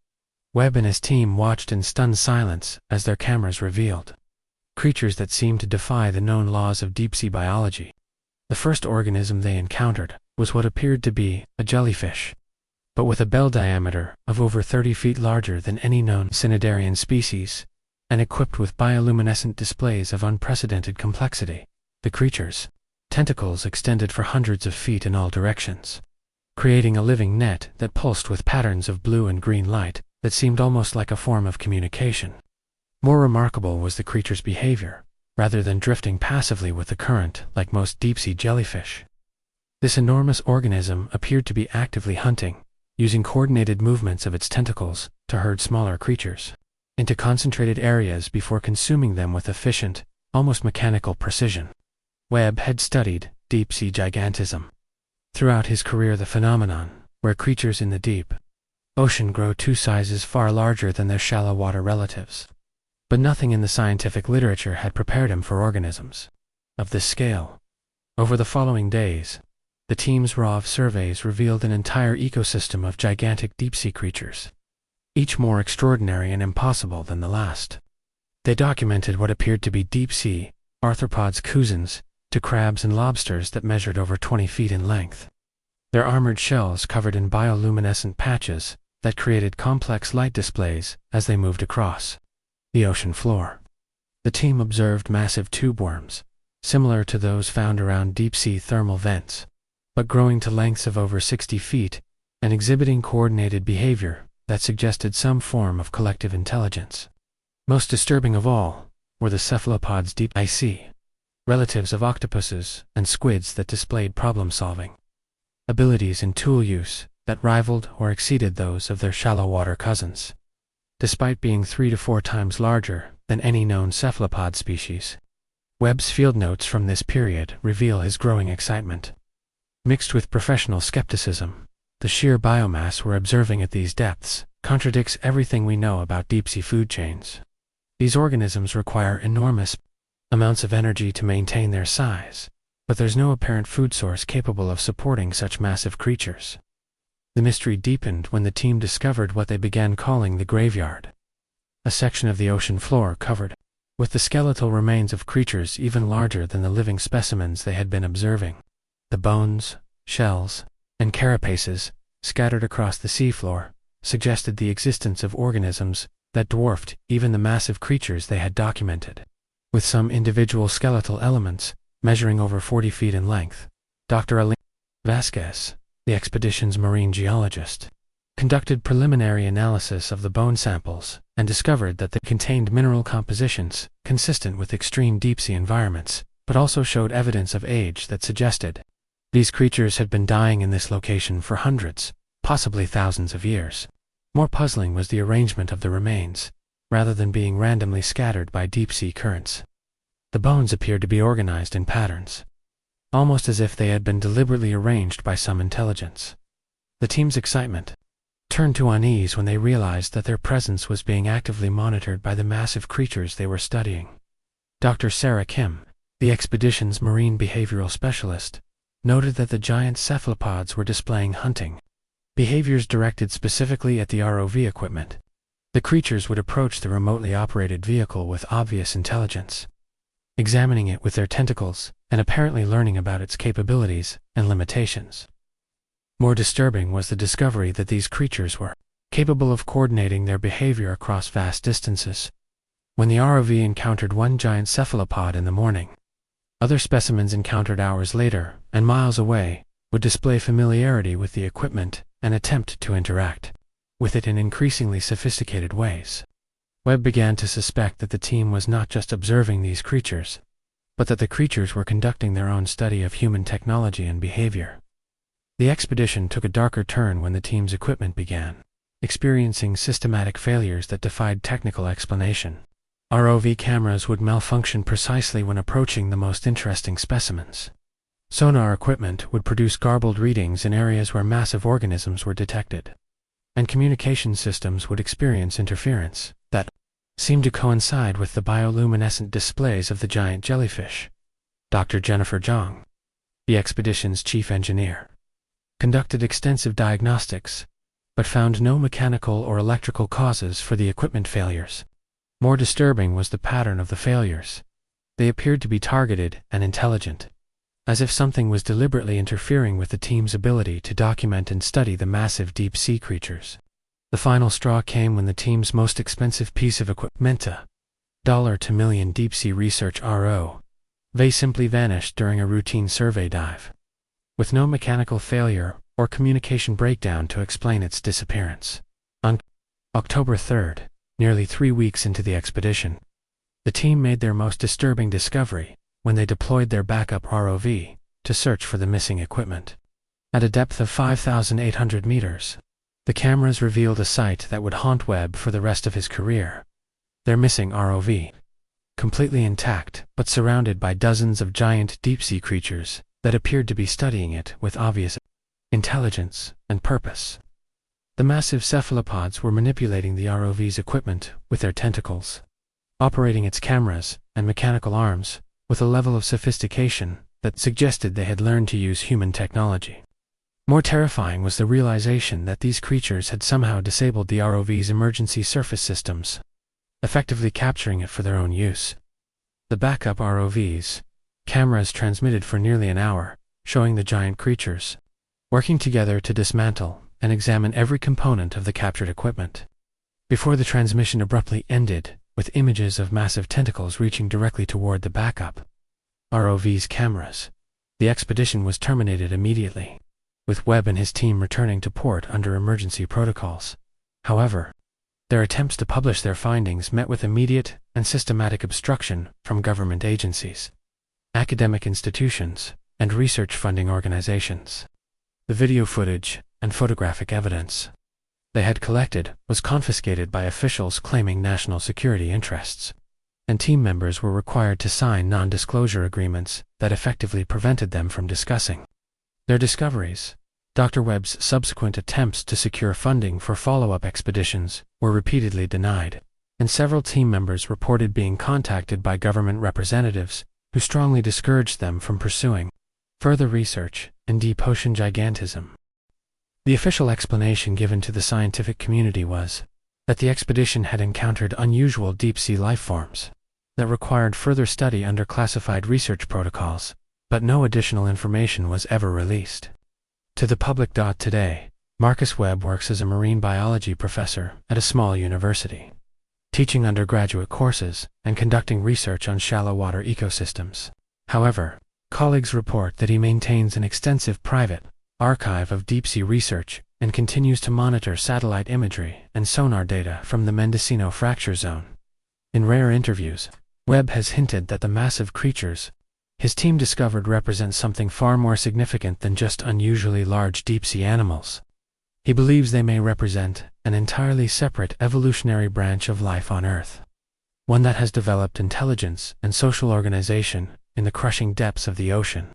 Webb and his team watched in stunned silence as their cameras revealed creatures that seemed to defy the known laws of deep-sea biology. The first organism they encountered was what appeared to be a jellyfish, but with a bell diameter of over 30 feet, larger than any known cnidarian species, and equipped with bioluminescent displays of unprecedented complexity. The creature's tentacles extended for hundreds of feet in all directions, creating a living net that pulsed with patterns of blue and green light that seemed almost like a form of communication. More remarkable was the creature's behavior, rather than drifting passively with the current like most deep-sea jellyfish. This enormous organism appeared to be actively hunting, using coordinated movements of its tentacles to herd smaller creatures into concentrated areas before consuming them with efficient, almost mechanical precision. Webb had studied deep-sea gigantism throughout his career, the phenomenon where creatures in the deep ocean grow to sizes far larger than their shallow water relatives. But nothing in the scientific literature had prepared him for organisms of this scale. Over the following days, the team's ROV surveys revealed an entire ecosystem of gigantic deep-sea creatures, each more extraordinary and impossible than the last. They documented what appeared to be deep-sea arthropods, cousins, to crabs and lobsters that measured over 20 feet in length. Their armored shells covered in bioluminescent patches that created complex light displays as they moved across the ocean floor. The team observed massive tube worms, similar to those found around deep-sea thermal vents, but growing to lengths of over 60 feet and exhibiting coordinated behavior that suggested some form of collective intelligence. Most disturbing of all were the cephalopods, deep sea relatives of octopuses and squids that displayed problem-solving abilities in tool use that rivaled or exceeded those of their shallow water cousins. Despite being 3 to 4 times larger than any known cephalopod species, Webb's field notes from this period reveal his growing excitement. Mixed with professional skepticism, the sheer biomass we're observing at these depths contradicts everything we know about deep-sea food chains. These organisms require enormous amounts of energy to maintain their size, but there's no apparent food source capable of supporting such massive creatures. The mystery deepened when the team discovered what they began calling the graveyard, a section of the ocean floor covered with the skeletal remains of creatures even larger than the living specimens they had been observing. The bones, shells, and carapaces, scattered across the seafloor, suggested the existence of organisms that dwarfed even the massive creatures they had documented. With some individual skeletal elements measuring over 40 feet in length, Dr. Aline Vasquez, the expedition's marine geologist, conducted preliminary analysis of the bone samples and discovered that they contained mineral compositions consistent with extreme deep-sea environments, but also showed evidence of age that suggested these creatures had been dying in this location for hundreds, possibly thousands of years. More puzzling was the arrangement of the remains, rather than being randomly scattered by deep-sea currents. The bones appeared to be organized in patterns, almost as if they had been deliberately arranged by some intelligence. The team's excitement turned to unease when they realized that their presence was being actively monitored by the massive creatures they were studying. Dr. Sarah Kim, the expedition's marine behavioral specialist, noted that the giant cephalopods were displaying hunting behaviors directed specifically at the ROV equipment. The creatures would approach the remotely operated vehicle with obvious intelligence, examining it with their tentacles and apparently learning about its capabilities and limitations. More disturbing was the discovery that these creatures were capable of coordinating their behavior across vast distances. When the ROV encountered one giant cephalopod in the morning, other specimens encountered hours later and miles away would display familiarity with the equipment and attempt to interact with it in increasingly sophisticated ways. Webb began to suspect that the team was not just observing these creatures, but that the creatures were conducting their own study of human technology and behavior. The expedition took a darker turn when the team's equipment began experiencing systematic failures that defied technical explanation. ROV cameras would malfunction precisely when approaching the most interesting specimens. Sonar equipment would produce garbled readings in areas where massive organisms were detected, and communication systems would experience interference that seemed to coincide with the bioluminescent displays of the giant jellyfish. Dr. Jennifer Zhang, the expedition's chief engineer, conducted extensive diagnostics, but found no mechanical or electrical causes for the equipment failures. More disturbing was the pattern of the failures. They appeared to be targeted and intelligent, as if something was deliberately interfering with the team's ability to document and study the massive deep-sea creatures. The final straw came when the team's most expensive piece of equipment, a $1 million deep-sea research ROV, simply vanished during a routine survey dive, with no mechanical failure or communication breakdown to explain its disappearance. On October 3rd, nearly 3 weeks into the expedition, the team made their most disturbing discovery when they deployed their backup ROV to search for the missing equipment. At a depth of 5,800 meters, the cameras revealed a sight that would haunt Webb for the rest of his career. Their missing ROV, completely intact but surrounded by dozens of giant deep-sea creatures that appeared to be studying it with obvious intelligence and purpose. The massive cephalopods were manipulating the ROV's equipment with their tentacles, operating its cameras and mechanical arms with a level of sophistication that suggested they had learned to use human technology. More terrifying was the realization that these creatures had somehow disabled the ROV's emergency surface systems, effectively capturing it for their own use. The backup ROV's cameras transmitted for nearly an hour, showing the giant creatures working together to dismantle and examine every component of the captured equipment. Before the transmission abruptly ended, with images of massive tentacles reaching directly toward the backup ROV's cameras, the expedition was terminated immediately, with Webb and his team returning to port under emergency protocols. However, their attempts to publish their findings met with immediate and systematic obstruction from government agencies, academic institutions, and research funding organizations. The video footage and photographic evidence they had collected was confiscated by officials claiming national security interests, and team members were required to sign non-disclosure agreements that effectively prevented them from discussing their discoveries. Dr. Webb's subsequent attempts to secure funding for follow-up expeditions were repeatedly denied, and several team members reported being contacted by government representatives who strongly discouraged them from pursuing further research in deep ocean gigantism. The official explanation given to the scientific community was that the expedition had encountered unusual deep-sea lifeforms that required further study under classified research protocols, but no additional information was ever released to the public. Today, Marcus Webb works as a marine biology professor at a small university, teaching undergraduate courses and conducting research on shallow water ecosystems. However, colleagues report that he maintains an extensive private archive of deep-sea research and continues to monitor satellite imagery and sonar data from the Mendocino Fracture Zone. In rare interviews, Webb has hinted that the massive creatures his team discovered represent something far more significant than just unusually large deep-sea animals. He believes they may represent an entirely separate evolutionary branch of life on Earth, one that has developed intelligence and social organization in the crushing depths of the ocean,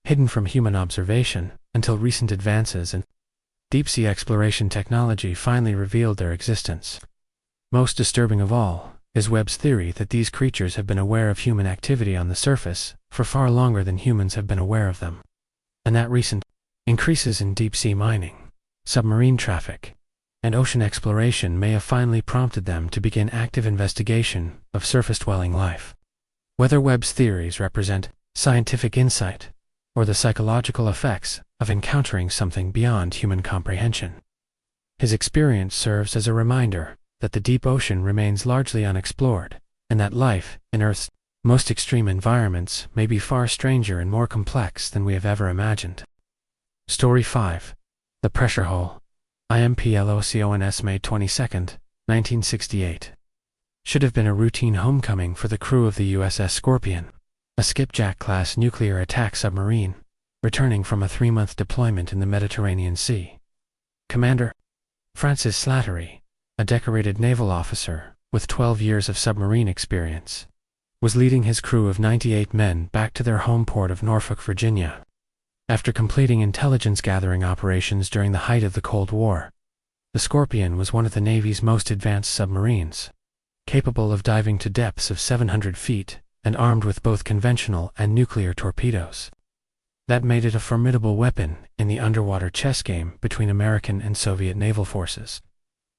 hidden from human observation until recent advances in deep-sea exploration technology finally revealed their existence. Most disturbing of all is Webb's theory that these creatures have been aware of human activity on the surface for far longer than humans have been aware of them, and that recent increases in deep-sea mining, submarine traffic, and ocean exploration may have finally prompted them to begin active investigation of surface-dwelling life. Whether Webb's theories represent scientific insight or the psychological effects of encountering something beyond human comprehension, his experience serves as a reminder that the deep ocean remains largely unexplored, and that life in Earth's most extreme environments may be far stranger and more complex than we have ever imagined. Story 5. The Pressure Hull. Implosions, May 22, 1968. Should have been a routine homecoming for the crew of the USS Scorpion, a skipjack-class nuclear attack submarine, returning from a 3-month deployment in the Mediterranean Sea. Commander Francis Slattery, a decorated naval officer with 12 years of submarine experience, was leading his crew of 98 men back to their home port of Norfolk, Virginia. After completing intelligence-gathering operations during the height of the Cold War, the Scorpion was one of the Navy's most advanced submarines, capable of diving to depths of 700 feet and armed with both conventional and nuclear torpedoes. That made it a formidable weapon in the underwater chess game between American and Soviet naval forces.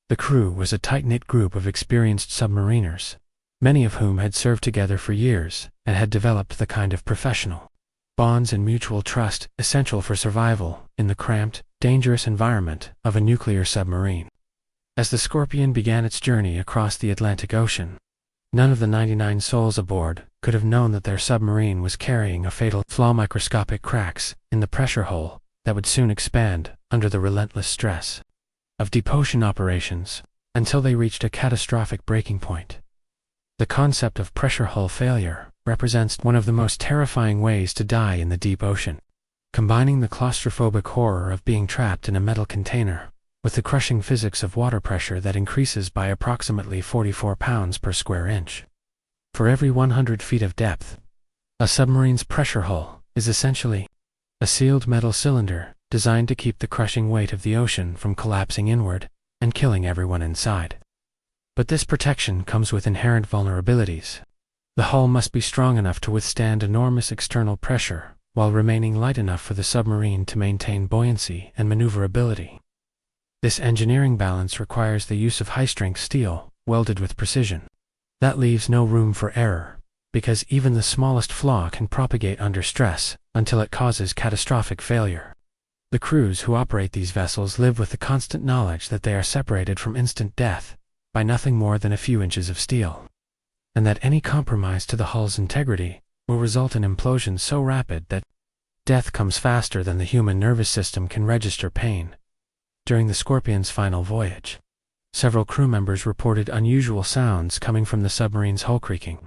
The crew was a tight-knit group of experienced submariners, many of whom had served together for years and had developed the kind of professional bonds and mutual trust essential for survival in the cramped, dangerous environment of a nuclear submarine. As the Scorpion began its journey across the Atlantic Ocean, none of the 99 souls aboard could have known that their submarine was carrying a fatal flaw, microscopic cracks in the pressure hull that would soon expand under the relentless stress of deep ocean operations until they reached a catastrophic breaking point. The concept of pressure hull failure represents one of the most terrifying ways to die in the deep ocean, combining the claustrophobic horror of being trapped in a metal container with the crushing physics of water pressure that increases by approximately 44 pounds per square inch. For every 100 feet of depth, a submarine's pressure hull is essentially a sealed metal cylinder designed to keep the crushing weight of the ocean from collapsing inward and killing everyone inside. But this protection comes with inherent vulnerabilities. The hull must be strong enough to withstand enormous external pressure while remaining light enough for the submarine to maintain buoyancy and maneuverability. This engineering balance requires the use of high-strength steel, welded with precision. That leaves no room for error, because even the smallest flaw can propagate under stress until it causes catastrophic failure. The crews who operate these vessels live with the constant knowledge that they are separated from instant death by nothing more than a few inches of steel, and that any compromise to the hull's integrity will result in implosions so rapid that death comes faster than the human nervous system can register pain. During the Scorpion's final voyage, several crew members reported unusual sounds coming from the submarine's hull, creaking,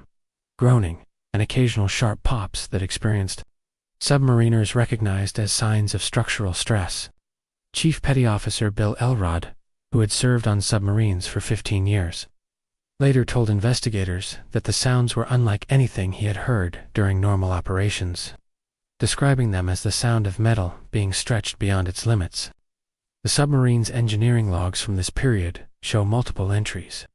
groaning, and occasional sharp pops that experienced submariners recognized as signs of structural stress. Chief Petty Officer Bill Elrod, who had served on submarines for 15 years, later told investigators that the sounds were unlike anything he had heard during normal operations, describing them as the sound of metal being stretched beyond its limits. The submarine's engineering logs from this period show multiple entries,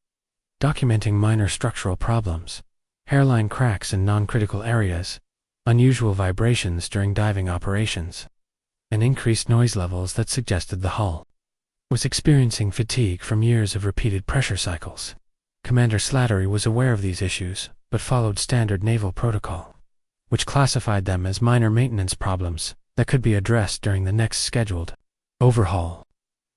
documenting minor structural problems, hairline cracks in non-critical areas, unusual vibrations during diving operations, and increased noise levels that suggested the hull was experiencing fatigue from years of repeated pressure cycles. Commander Slattery was aware of these issues, but followed standard naval protocol, which classified them as minor maintenance problems that could be addressed during the next scheduled overhaul.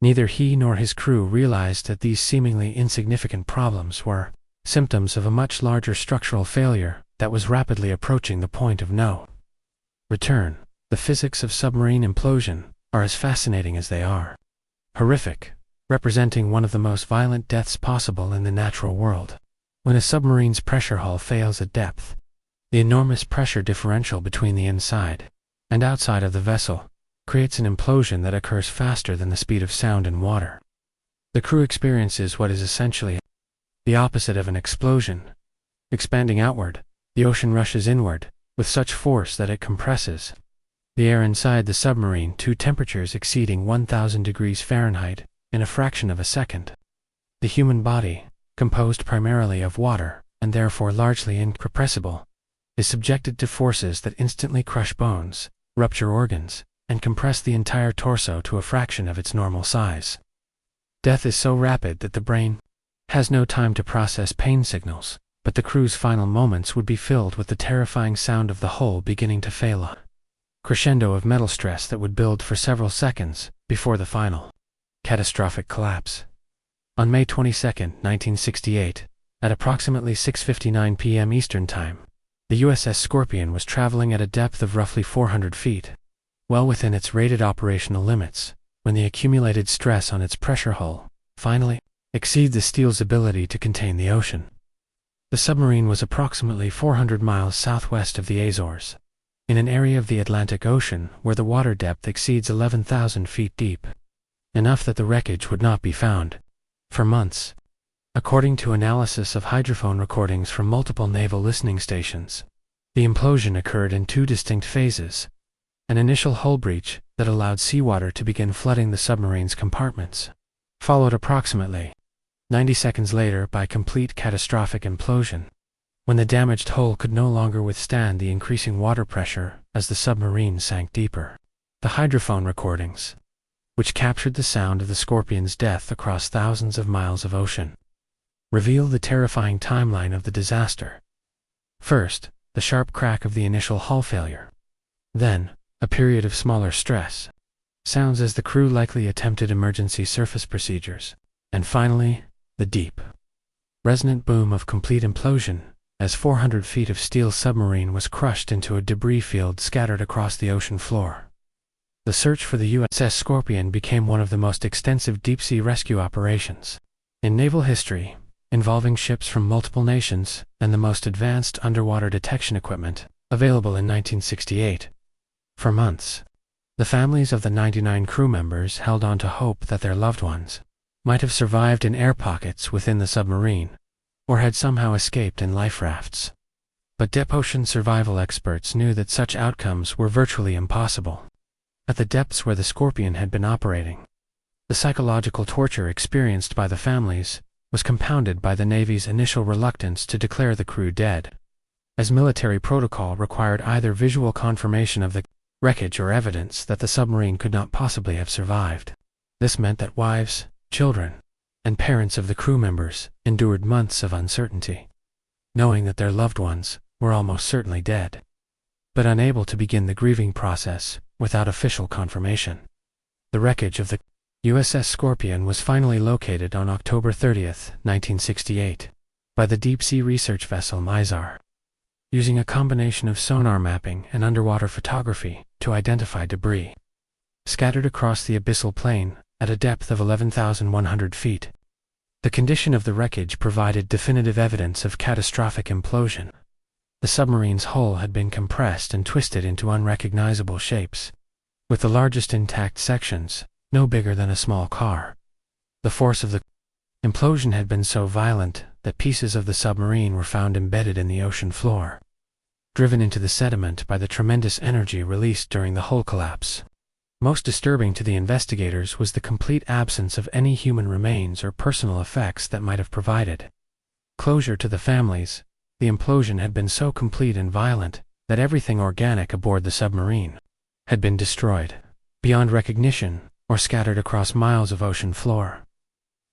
Neither he nor his crew realized that these seemingly insignificant problems were symptoms of a much larger structural failure that was rapidly approaching the point of no return. The physics of submarine implosion are as fascinating as they are horrific, representing one of the most violent deaths possible in the natural world. When a submarine's pressure hull fails at depth, the enormous pressure differential between the inside and outside of the vessel creates an implosion that occurs faster than the speed of sound in water. The crew experiences what is essentially the opposite of an explosion. Expanding outward, the ocean rushes inward with such force that it compresses the air inside the submarine to temperatures exceeding 1,000 degrees Fahrenheit in a fraction of a second. The human body, composed primarily of water and therefore largely incompressible, is subjected to forces that instantly crush bones, rupture organs, and compress the entire torso to a fraction of its normal size. Death is so rapid that the brain has no time to process pain signals, but the crew's final moments would be filled with the terrifying sound of the hull beginning to fail, a crescendo of metal stress that would build for several seconds before the final catastrophic collapse. On May 22, 1968, at approximately 6:59 p.m. Eastern Time, the USS Scorpion was traveling at a depth of roughly 400 feet, well within its rated operational limits, when the accumulated stress on its pressure hull finally exceeded the steel's ability to contain the ocean. The submarine was approximately 400 miles southwest of the Azores, in an area of the Atlantic Ocean where the water depth exceeds 11,000 feet deep, enough that the wreckage would not be found for months. According to analysis of hydrophone recordings from multiple naval listening stations, the implosion occurred in two distinct phases: an initial hull breach that allowed seawater to begin flooding the submarine's compartments, followed approximately 90 seconds later by complete catastrophic implosion, when the damaged hull could no longer withstand the increasing water pressure as the submarine sank deeper. The hydrophone recordings, which captured the sound of the Scorpion's death across thousands of miles of ocean, reveal the terrifying timeline of the disaster. First, the sharp crack of the initial hull failure. Then, a period of smaller stress, sounds as the crew likely attempted emergency surface procedures. And finally, the deep, resonant boom of complete implosion as 400 feet of steel submarine was crushed into a debris field scattered across the ocean floor. The search for the USS Scorpion became one of the most extensive deep-sea rescue operations in naval history, involving ships from multiple nations and the most advanced underwater detection equipment available in 1968. For months, the families of the 99 crew members held on to hope that their loved ones might have survived in air pockets within the submarine, or had somehow escaped in life rafts. But deep ocean survival experts knew that such outcomes were virtually impossible. At the depths where the Scorpion had been operating, the psychological torture experienced by the families was compounded by the Navy's initial reluctance to declare the crew dead, as military protocol required either visual confirmation of the wreckage or evidence that the submarine could not possibly have survived. This meant that wives, children, and parents of the crew members endured months of uncertainty, knowing that their loved ones were almost certainly dead, but unable to begin the grieving process without official confirmation. The wreckage of the USS Scorpion was finally located on October 30, 1968, by the deep-sea research vessel Mizar, using a combination of sonar mapping and underwater photography to identify debris scattered across the abyssal plain at a depth of 11,100 feet. The condition of the wreckage provided definitive evidence of catastrophic implosion. The submarine's hull had been compressed and twisted into unrecognizable shapes, with the largest intact sections no bigger than a small car. The force of the implosion had been so violent that pieces of the submarine were found embedded in the ocean floor, driven into the sediment by the tremendous energy released during the hull collapse. Most disturbing to the investigators was the complete absence of any human remains or personal effects that might have provided closure to the families. The implosion had been so complete and violent that everything organic aboard the submarine had been destroyed. beyond recognition, or scattered across miles of ocean floor.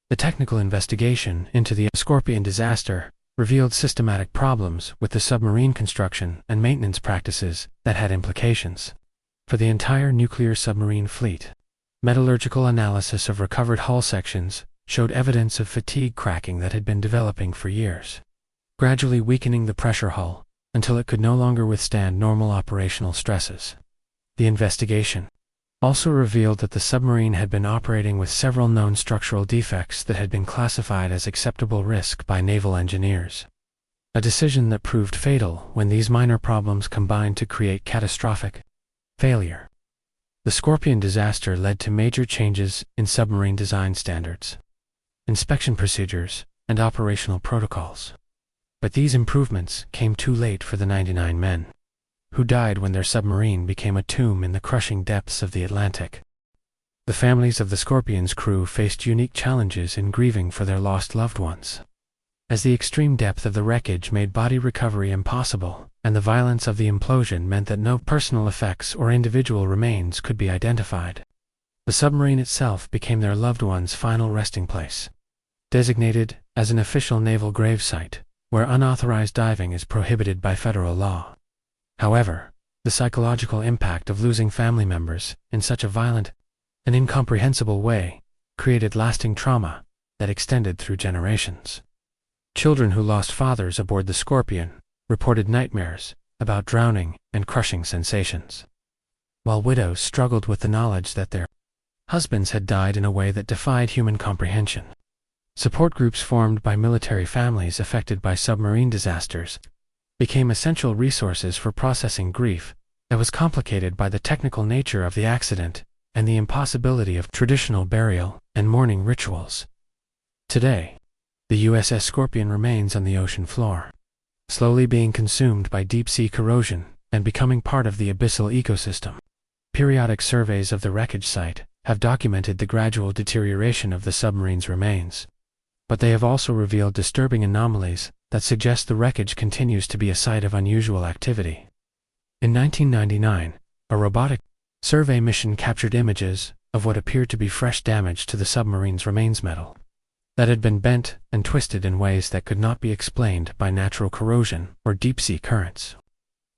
The technical investigation into the Scorpion disaster revealed systematic problems with the submarine construction and maintenance practices that had implications for the entire nuclear submarine fleet. Metallurgical analysis of recovered hull sections showed evidence of fatigue cracking that had been developing for years, gradually weakening the pressure hull until it could no longer withstand normal operational stresses. The investigation also revealed that the submarine had been operating with several known structural defects that had been classified as acceptable risk by naval engineers, a decision that proved fatal when these minor problems combined to create catastrophic failure. The Scorpion disaster led to major changes in submarine design standards, inspection procedures, and operational protocols. But these improvements came too late for the 99 men who died when their submarine became a tomb in the crushing depths of the Atlantic. The families of the Scorpion's crew faced unique challenges in grieving for their lost loved ones, as the extreme depth of the wreckage made body recovery impossible, and the violence of the implosion meant that no personal effects or individual remains could be identified. The submarine itself became their loved ones' final resting place, designated as an official naval gravesite, where unauthorized diving is prohibited by federal law. However, the psychological impact of losing family members in such a violent and incomprehensible way created lasting trauma that extended through generations. Children who lost fathers aboard the Scorpion reported nightmares about drowning and crushing sensations, while widows struggled with the knowledge that their husbands had died in a way that defied human comprehension. Support groups formed by military families affected by submarine disasters became essential resources for processing grief that was complicated by the technical nature of the accident and the impossibility of traditional burial and mourning rituals. Today, the USS Scorpion remains on the ocean floor, slowly being consumed by deep-sea corrosion and becoming part of the abyssal ecosystem. Periodic surveys of the wreckage site have documented the gradual deterioration of the submarine's remains, but they have also revealed disturbing anomalies that suggest the wreckage continues to be a site of unusual activity. In 1999, a robotic survey mission captured images of what appeared to be fresh damage to the submarine's remains metal that had been bent and twisted in ways that could not be explained by natural corrosion or deep-sea currents.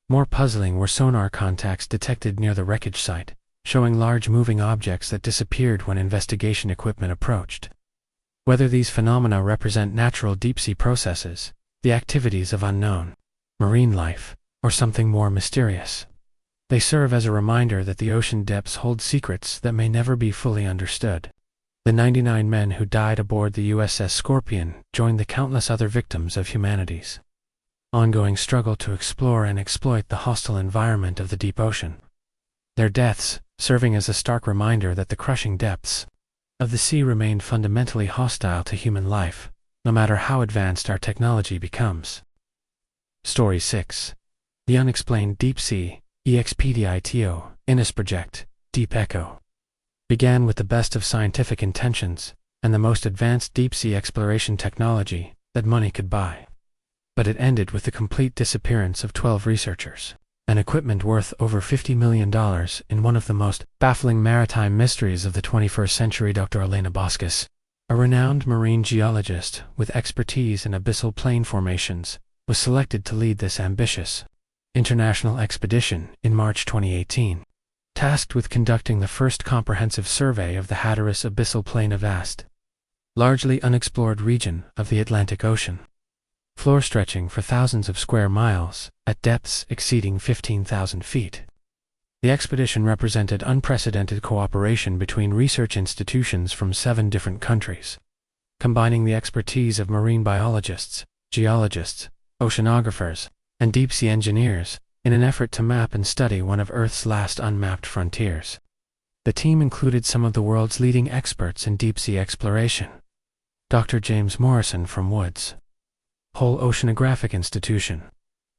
More puzzling were sonar contacts detected near the wreckage site, showing large moving objects that disappeared when investigation equipment approached. Whether these phenomena represent natural deep-sea processes, the activities of unknown marine life, or something more mysterious, they serve as a reminder that the ocean depths hold secrets that may never be fully understood. The 99 men who died aboard the USS Scorpion joined the countless other victims of humanity's ongoing struggle to explore and exploit the hostile environment of the deep ocean. Their deaths serving as a stark reminder that the crushing depths of the sea remained fundamentally hostile to human life, no matter how advanced our technology becomes. Story 6. The Unexplained Deep Sea, EXPEDITO, Innes Project, Deep Echo, began with the best of scientific intentions and the most advanced deep-sea exploration technology that money could buy. But it ended with the complete disappearance of 12 researchers and equipment worth over $50 million in one of the most baffling maritime mysteries of the 21st century. Dr. Elena Boscus, a renowned marine geologist with expertise in abyssal plain formations, was selected to lead this ambitious international expedition in March 2018, tasked with conducting the first comprehensive survey of the Hatteras abyssal plain, a vast, largely unexplored region of the Atlantic Ocean, floor stretching for thousands of square miles at depths exceeding 15,000 feet. The expedition represented unprecedented cooperation between research institutions from 7 different countries, combining the expertise of marine biologists, geologists, oceanographers, and deep-sea engineers in an effort to map and study one of Earth's last unmapped frontiers. The team included some of the world's leading experts in deep-sea exploration: Dr. James Morrison from Woods Hole Oceanographic Institution,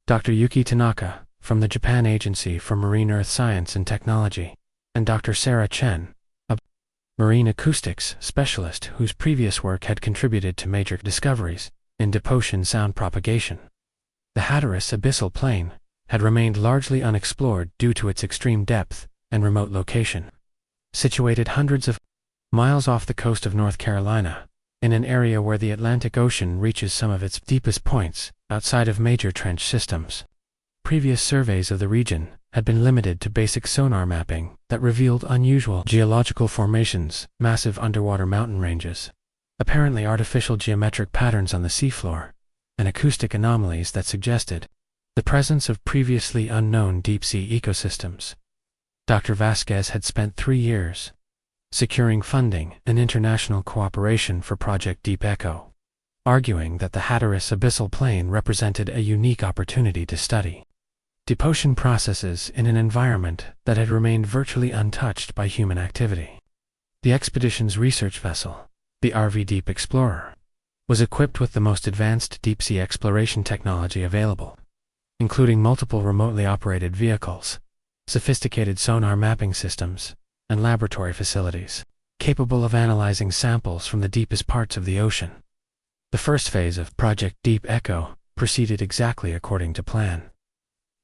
Dr. Yuki Tanaka from the Japan Agency for Marine Earth Science and Technology, and Dr. Sarah Chen, a marine acoustics specialist whose previous work had contributed to major discoveries in deep ocean sound propagation. The Hatteras abyssal plain had remained largely unexplored due to its extreme depth and remote location. situated hundreds of miles off the coast of North Carolina, in an area where the Atlantic Ocean reaches some of its deepest points outside of major trench systems. Previous surveys of the region had been limited to basic sonar mapping that revealed unusual geological formations, massive underwater mountain ranges, apparently artificial geometric patterns on the seafloor, and acoustic anomalies that suggested the presence of previously unknown deep-sea ecosystems. Dr. Vasquez had spent 3 years securing funding and international cooperation for Project Deep Echo, arguing that the Hatteras abyssal plain represented a unique opportunity to study deep ocean processes in an environment that had remained virtually untouched by human activity. The expedition's research vessel, the RV Deep Explorer, was equipped with the most advanced deep-sea exploration technology available, including multiple remotely operated vehicles, sophisticated sonar mapping systems, and laboratory facilities capable of analyzing samples from the deepest parts of the ocean. The first phase of Project Deep Echo proceeded exactly according to plan,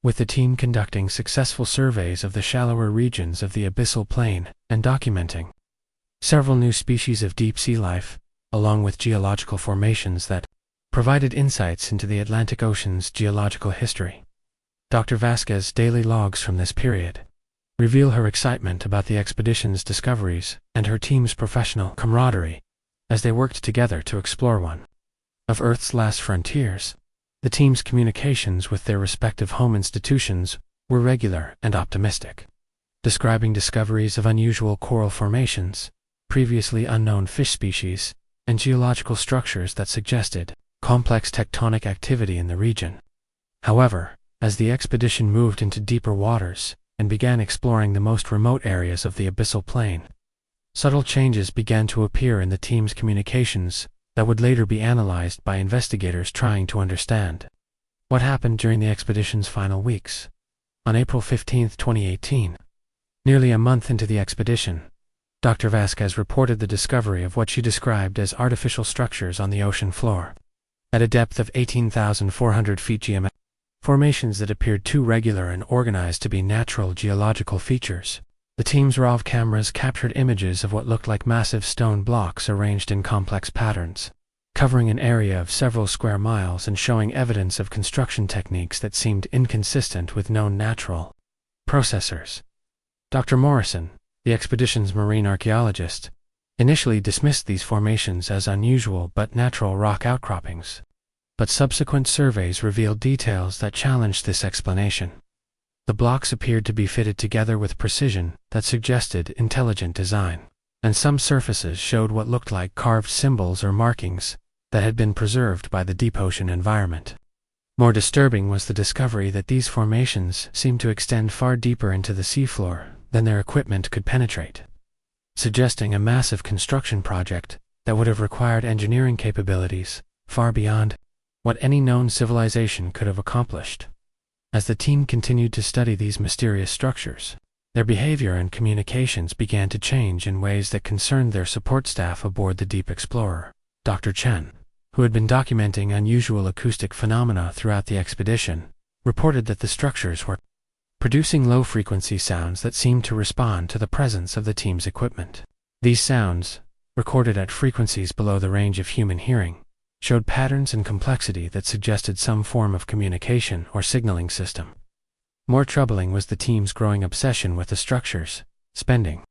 with the team conducting successful surveys of the shallower regions of the abyssal plain and documenting several new species of deep-sea life, along with geological formations that provided insights into the Atlantic Ocean's geological history. Dr. Vasquez's daily logs from this period reveal her excitement about the expedition's discoveries and her team's professional camaraderie as they worked together to explore one of Earth's last frontiers. The team's communications with their respective home institutions were regular and optimistic, describing discoveries of unusual coral formations, previously unknown fish species, and geological structures that suggested complex tectonic activity in the region. However, as the expedition moved into deeper waters and began exploring the most remote areas of the abyssal plain, subtle changes began to appear in the team's communications that would later be analyzed by investigators trying to understand what happened during the expedition's final weeks. On April 15, 2018, nearly a month into the expedition, Dr. Vasquez reported the discovery of what she described as artificial structures on the ocean floor, at a depth of 18,400 feet geometric formations that appeared too regular and organized to be natural geological features. The team's RAW cameras captured images of what looked like massive stone blocks arranged in complex patterns, covering an area of several square miles and showing evidence of construction techniques that seemed inconsistent with known natural processors. Dr. Morrison, the expedition's marine archaeologist, initially dismissed these formations as unusual but natural rock outcroppings, but subsequent surveys revealed details that challenged this explanation. The blocks appeared to be fitted together with precision that suggested intelligent design, and some surfaces showed what looked like carved symbols or markings that had been preserved by the deep ocean environment. More disturbing was the discovery that these formations seemed to extend far deeper into the seafloor than their equipment could penetrate, suggesting a massive construction project that would have required engineering capabilities far beyond what any known civilization could have accomplished. As the team continued to study these mysterious structures, their behavior and communications began to change in ways that concerned their support staff aboard the Deep Explorer. Dr. Chen, who had been documenting unusual acoustic phenomena throughout the expedition, reported that the structures were producing low-frequency sounds that seemed to respond to the presence of the team's equipment. These sounds, recorded at frequencies below the range of human hearing, showed patterns and complexity that suggested some form of communication or signaling system. More troubling was the team's growing obsession with the structures, spending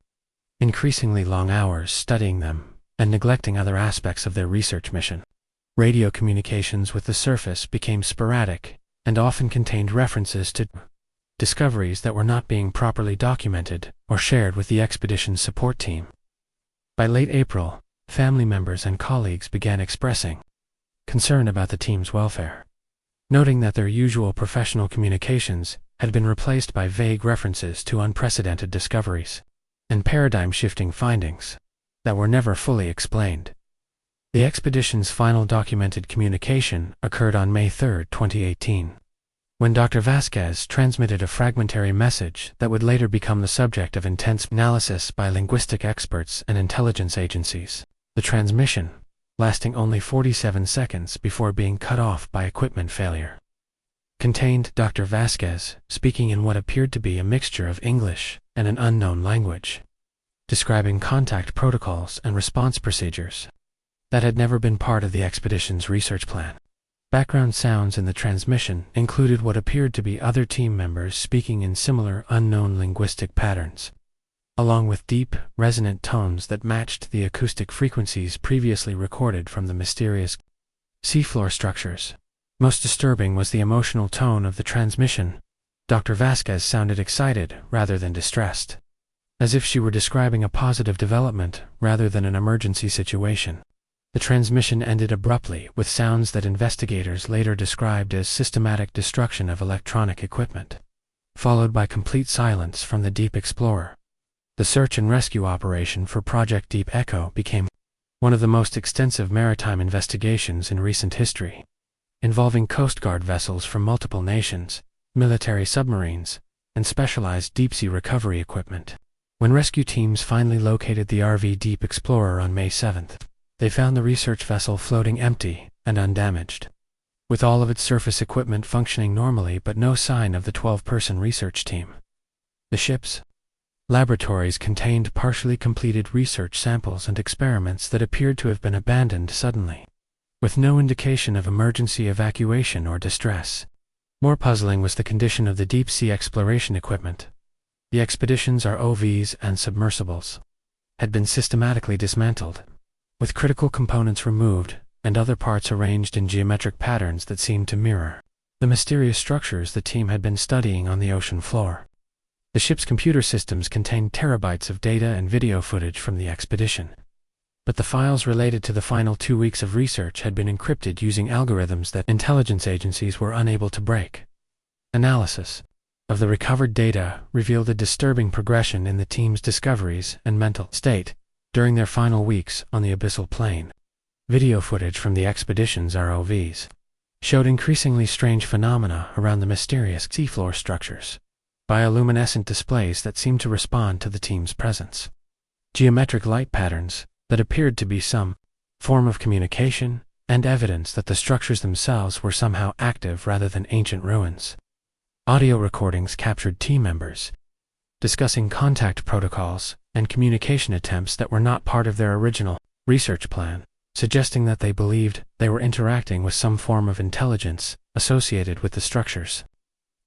increasingly long hours studying them and neglecting other aspects of their research mission. Radio communications with the surface became sporadic and often contained references to discoveries that were not being properly documented or shared with the expedition's support team. By late April, family members and colleagues began expressing concern about the team's welfare, noting that their usual professional communications had been replaced by vague references to unprecedented discoveries and paradigm-shifting findings that were never fully explained. The expedition's final documented communication occurred on May 3, 2018, when Dr. Vasquez transmitted a fragmentary message that would later become the subject of intense analysis by linguistic experts and intelligence agencies. The transmission, lasting only 47 seconds before being cut off by equipment failure, contained Dr. Vasquez speaking in what appeared to be a mixture of English and an unknown language, describing contact protocols and response procedures that had never been part of the expedition's research plan. Background sounds in the transmission included what appeared to be other team members speaking in similar unknown linguistic patterns, along with deep, resonant tones that matched the acoustic frequencies previously recorded from the mysterious seafloor structures. Most disturbing was the emotional tone of the transmission. Dr. Vasquez sounded excited rather than distressed, as if she were describing a positive development rather than an emergency situation. The transmission ended abruptly with sounds that investigators later described as systematic destruction of electronic equipment, followed by complete silence from the Deep Explorer. The search and rescue operation for Project Deep Echo became one of the most extensive maritime investigations in recent history, involving Coast Guard vessels from multiple nations, military submarines, and specialized deep-sea recovery equipment. When rescue teams finally located the RV Deep Explorer on May 7th, they found the research vessel floating empty and undamaged, with all of its surface equipment functioning normally but no sign of the 12-person research team. The ship's laboratories contained partially completed research samples and experiments that appeared to have been abandoned suddenly, with no indication of emergency evacuation or distress. More puzzling was the condition of the deep-sea exploration equipment. The expedition's ROVs and submersibles had been systematically dismantled, with critical components removed and other parts arranged in geometric patterns that seemed to mirror the mysterious structures the team had been studying on the ocean floor. The ship's computer systems contained terabytes of data and video footage from the expedition, but the files related to the final 2 weeks of research had been encrypted using algorithms that intelligence agencies were unable to break. Analysis of the recovered data revealed a disturbing progression in the team's discoveries and mental state during their final weeks on the abyssal plain. Video footage from the expedition's ROVs showed increasingly strange phenomena around the mysterious seafloor structures, bioluminescent displays that seemed to respond to the team's presence, geometric light patterns that appeared to be some form of communication, and evidence that the structures themselves were somehow active rather than ancient ruins. Audio recordings captured team members discussing contact protocols and communication attempts that were not part of their original research plan, suggesting that they believed they were interacting with some form of intelligence associated with the structures.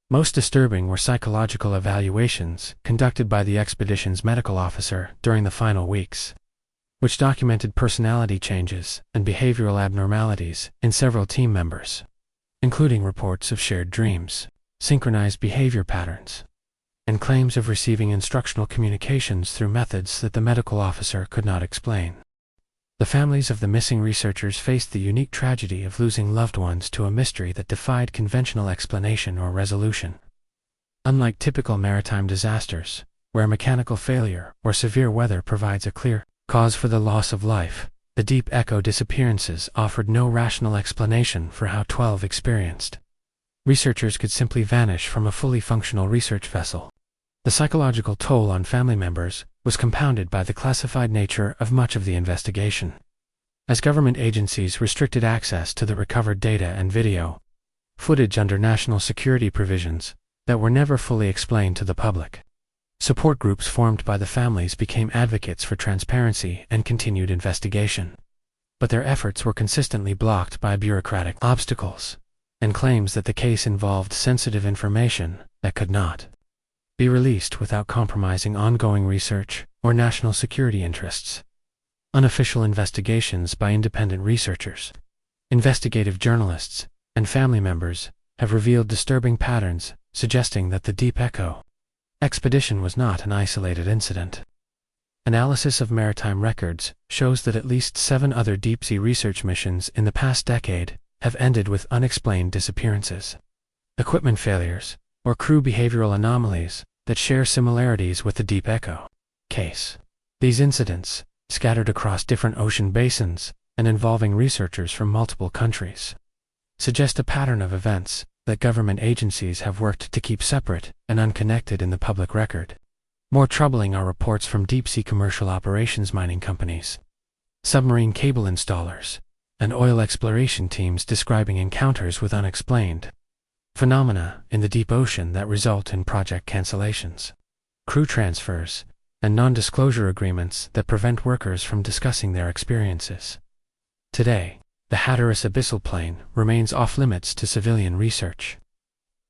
Most disturbing were psychological evaluations conducted by the expedition's medical officer during the final weeks, which documented personality changes and behavioral abnormalities in several team members, including reports of shared dreams, synchronized behavior patterns, and claims of receiving instructional communications through methods that the medical officer could not explain. The families of the missing researchers faced the unique tragedy of losing loved ones to a mystery that defied conventional explanation or resolution. Unlike typical maritime disasters, where mechanical failure or severe weather provides a clear cause for the loss of life, the Deep Echo disappearances offered no rational explanation for how 12 experienced researchers could simply vanish from a fully functional research vessel. The psychological toll on family members was compounded by the classified nature of much of the investigation, as government agencies restricted access to the recovered data and video footage under national security provisions that were never fully explained to the public. Support groups formed by the families became advocates for transparency and continued investigation, but their efforts were consistently blocked by bureaucratic obstacles and claims that the case involved sensitive information that could not be released without compromising ongoing research or national security interests. Unofficial investigations by independent researchers, investigative journalists, and family members have revealed disturbing patterns suggesting that the Deep Echo expedition was not an isolated incident. Analysis of maritime records shows that at least 7 other deep-sea research missions in the past decade have ended with unexplained disappearances, equipment failures, or crew behavioral anomalies that share similarities with the Deep Echo case. These incidents, scattered across different ocean basins and involving researchers from multiple countries, suggest a pattern of events that government agencies have worked to keep separate and unconnected in the public record. More troubling are reports from deep-sea commercial operations mining companies, submarine cable installers, and oil exploration teams describing encounters with unexplained phenomena in the deep ocean that result in project cancellations, crew transfers, and non-disclosure agreements that prevent workers from discussing their experiences. Today, the Hatteras abyssal plain remains off-limits to civilian research,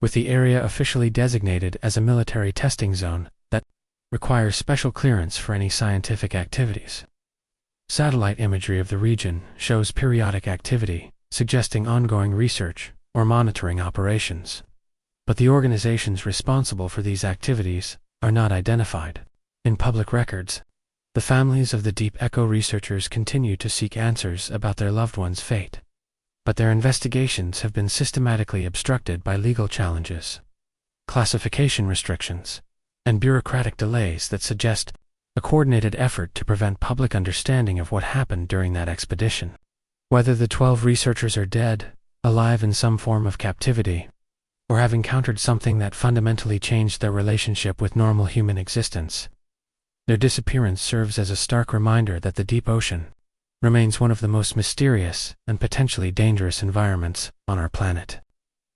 with the area officially designated as a military testing zone that requires special clearance for any scientific activities. Satellite imagery of the region shows periodic activity, suggesting ongoing research or monitoring operations. But the organizations responsible for these activities are not identified. In public records, the families of the Deep Echo researchers continue to seek answers about their loved ones' fate, but their investigations have been systematically obstructed by legal challenges, classification restrictions, and bureaucratic delays that suggest a coordinated effort to prevent public understanding of what happened during that expedition. Whether the 12 researchers are dead, alive in some form of captivity, or have encountered something that fundamentally changed their relationship with normal human existence, their disappearance serves as a stark reminder that the deep ocean remains one of the most mysterious and potentially dangerous environments on our planet.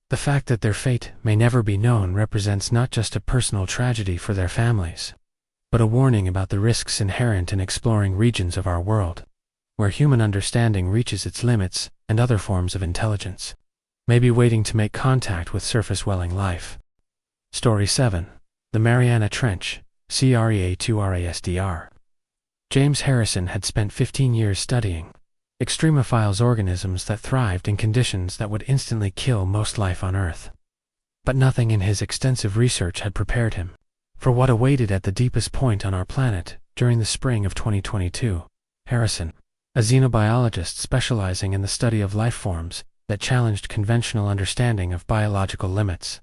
The fact that their fate may never be known represents not just a personal tragedy for their families, but a warning about the risks inherent in exploring regions of our world, where human understanding reaches its limits and other forms of intelligence may be waiting to make contact with surface-dwelling life. Story 7. The Mariana Trench, CREA2RASDR. James Harrison had spent 15 years studying extremophiles organisms that thrived in conditions that would instantly kill most life on Earth. But nothing in his extensive research had prepared him for what awaited at the deepest point on our planet during the spring of 2022. Harrison, a xenobiologist specializing in the study of life forms that challenged conventional understanding of biological limits,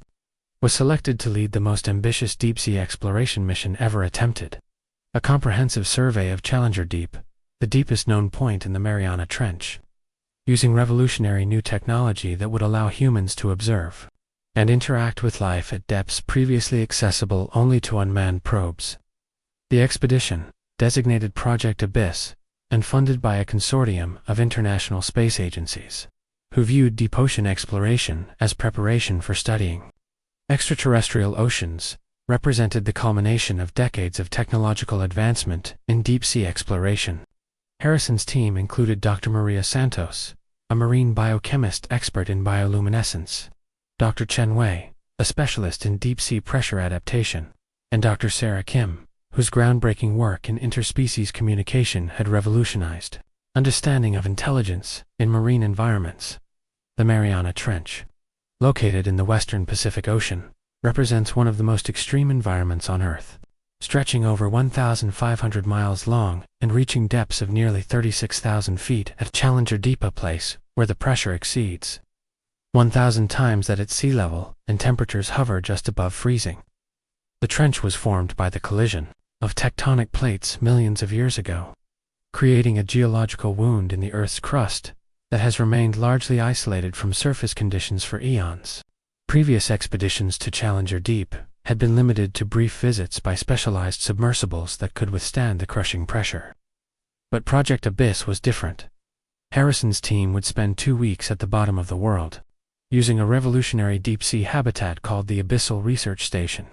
was selected to lead the most ambitious deep-sea exploration mission ever attempted, a comprehensive survey of Challenger Deep, the deepest known point in the Mariana Trench, using revolutionary new technology that would allow humans to observe and interact with life at depths previously accessible only to unmanned probes. The expedition, designated Project Abyss, and funded by a consortium of international space agencies, who viewed deep ocean exploration as preparation for studying extraterrestrial oceans, represented the culmination of decades of technological advancement in deep-sea exploration. Harrison's team included Dr. Maria Santos, a marine biochemist expert in bioluminescence, Dr. Chen Wei, a specialist in deep-sea pressure adaptation, and Dr. Sarah Kim, whose groundbreaking work in interspecies communication had revolutionized understanding of intelligence in marine environments. The Mariana Trench, located in the western Pacific Ocean, represents one of the most extreme environments on Earth, stretching over 1,500 miles long and reaching depths of nearly 36,000 feet at Challenger Deep, a place where the pressure exceeds 1,000 times that at sea level and temperatures hover just above freezing. The trench was formed by the collision of tectonic plates millions of years ago, creating a geological wound in the Earth's crust that has remained largely isolated from surface conditions for eons. Previous expeditions to Challenger Deep had been limited to brief visits by specialized submersibles that could withstand the crushing pressure. But Project Abyss was different. Harrison's team would spend 2 weeks at the bottom of the world, using a revolutionary deep-sea habitat called the Abyssal Research Station,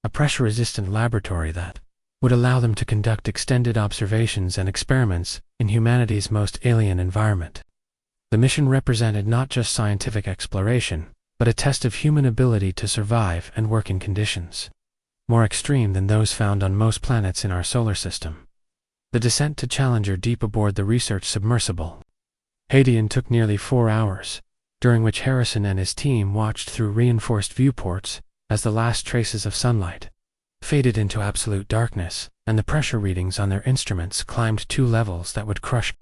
a pressure-resistant laboratory that would allow them to conduct extended observations and experiments in humanity's most alien environment. The mission represented not just scientific exploration, but a test of human ability to survive and work in conditions more extreme than those found on most planets in our solar system. The descent to Challenger Deep aboard the research submersible Hadean took nearly 4 hours, during which Harrison and his team watched through reinforced viewports as the last traces of sunlight faded into absolute darkness, and the pressure readings on their instruments climbed 2 levels that would crush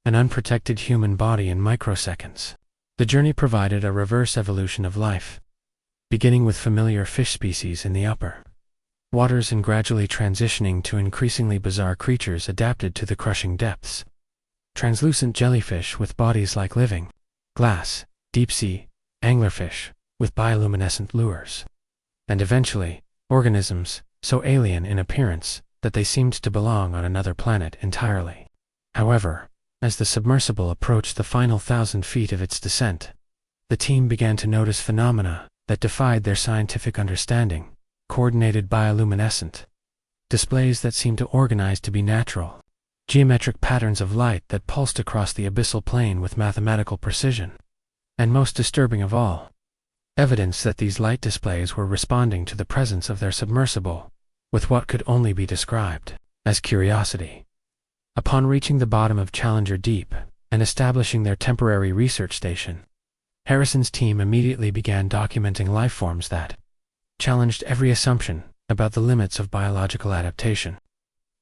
an unprotected human body in microseconds. The journey provided a reverse evolution of life, beginning with familiar fish species in the upper waters and gradually transitioning to increasingly bizarre creatures adapted to the crushing depths. Translucent jellyfish with bodies like living glass, deep-sea anglerfish with bioluminescent lures, and eventually, organisms so alien in appearance that they seemed to belong on another planet entirely. However, as the submersible approached the final 1,000 feet of its descent, the team began to notice phenomena that defied their scientific understanding: coordinated bioluminescent displays that seemed to organize to be natural, geometric patterns of light that pulsed across the abyssal plane with mathematical precision, and most disturbing of all, evidence that these light displays were responding to the presence of their submersible, with what could only be described as curiosity. Upon reaching the bottom of Challenger Deep and establishing their temporary research station, Harrison's team immediately began documenting lifeforms that challenged every assumption about the limits of biological adaptation.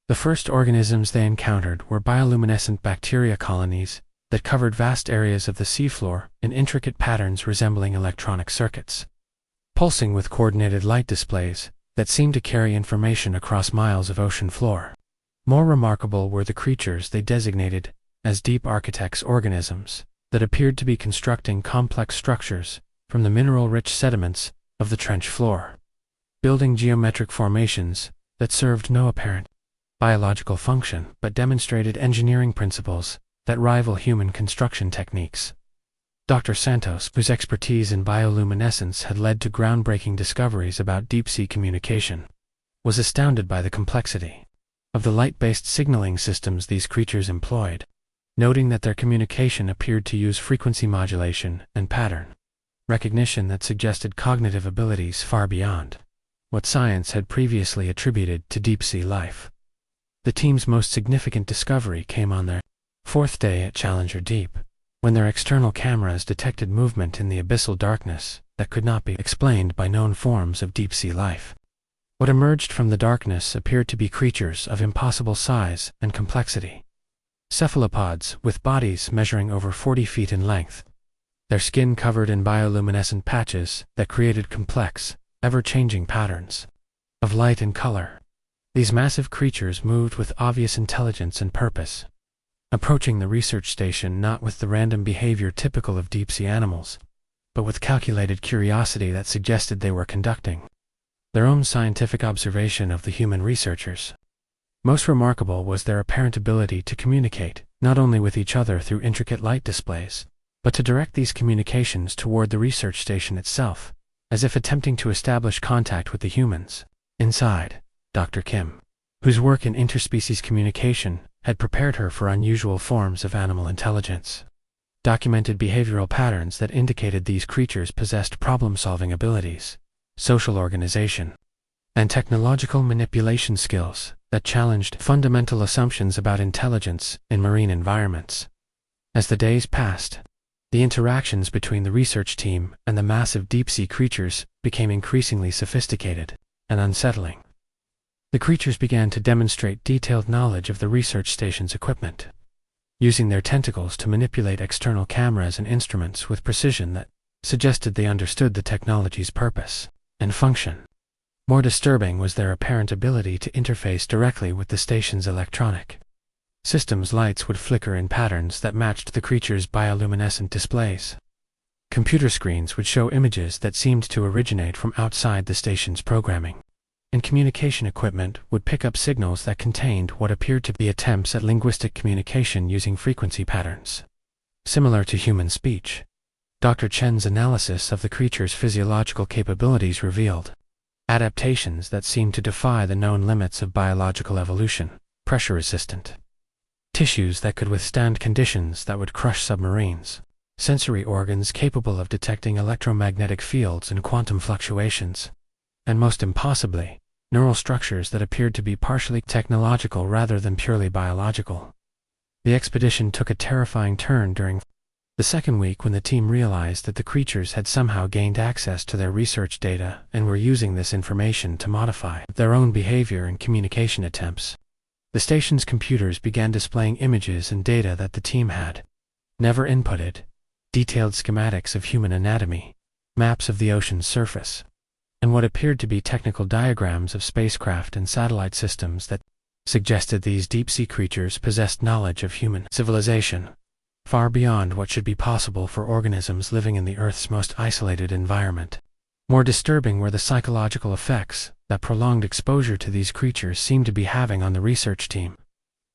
The first organisms they encountered were bioluminescent bacteria colonies that covered vast areas of the seafloor in intricate patterns resembling electronic circuits, pulsing with coordinated light displays that seemed to carry information across miles of ocean floor. More remarkable were the creatures they designated as deep architects organisms that appeared to be constructing complex structures from the mineral-rich sediments of the trench floor, building geometric formations that served no apparent biological function but demonstrated engineering principles that rival human construction techniques. Dr. Santos, whose expertise in bioluminescence had led to groundbreaking discoveries about deep-sea communication, was astounded by the complexity of the light-based signaling systems these creatures employed, noting that their communication appeared to use frequency modulation and pattern recognition that suggested cognitive abilities far beyond what science had previously attributed to deep-sea life. The team's most significant discovery came on their fourth day at Challenger Deep, when their external cameras detected movement in the abyssal darkness that could not be explained by known forms of deep-sea life. What emerged from the darkness appeared to be creatures of impossible size and complexity. Cephalopods with bodies measuring over 40 feet in length, their skin covered in bioluminescent patches that created complex, ever-changing patterns of light and color. These massive creatures moved with obvious intelligence and purpose, approaching the research station not with the random behavior typical of deep-sea animals, but with calculated curiosity that suggested they were conducting their own scientific observation of the human researchers. Most remarkable was their apparent ability to communicate, not only with each other through intricate light displays, but to direct these communications toward the research station itself, as if attempting to establish contact with the humans inside. Dr. Kim, whose work in interspecies communication had prepared her for unusual forms of animal intelligence, documented behavioral patterns that indicated these creatures possessed problem-solving abilities, social organization, and technological manipulation skills that challenged fundamental assumptions about intelligence in marine environments. As the days passed, the interactions between the research team and the massive deep-sea creatures became increasingly sophisticated and unsettling. The creatures began to demonstrate detailed knowledge of the research station's equipment, using their tentacles to manipulate external cameras and instruments with precision that suggested they understood the technology's purpose and function. More disturbing was their apparent ability to interface directly with the station's electronic systems. Lights would flicker in patterns that matched the creatures' bioluminescent displays. Computer screens would show images that seemed to originate from outside the station's programming, and communication equipment would pick up signals that contained what appeared to be attempts at linguistic communication using frequency patterns similar to human speech. Dr. Chen's analysis of the creature's physiological capabilities revealed adaptations that seemed to defy the known limits of biological evolution: pressure-resistant tissues that could withstand conditions that would crush submarines, sensory organs capable of detecting electromagnetic fields and quantum fluctuations, and most impossibly, neural structures that appeared to be partially technological rather than purely biological. The expedition took a terrifying turn during the second week when the team realized that the creatures had somehow gained access to their research data and were using this information to modify their own behavior and communication attempts. The station's computers began displaying images and data that the team had never inputted: detailed schematics of human anatomy, maps of the ocean's surface, and what appeared to be technical diagrams of spacecraft and satellite systems that suggested these deep-sea creatures possessed knowledge of human civilization, far beyond what should be possible for organisms living in the Earth's most isolated environment. More disturbing were the psychological effects that prolonged exposure to these creatures seemed to be having on the research team.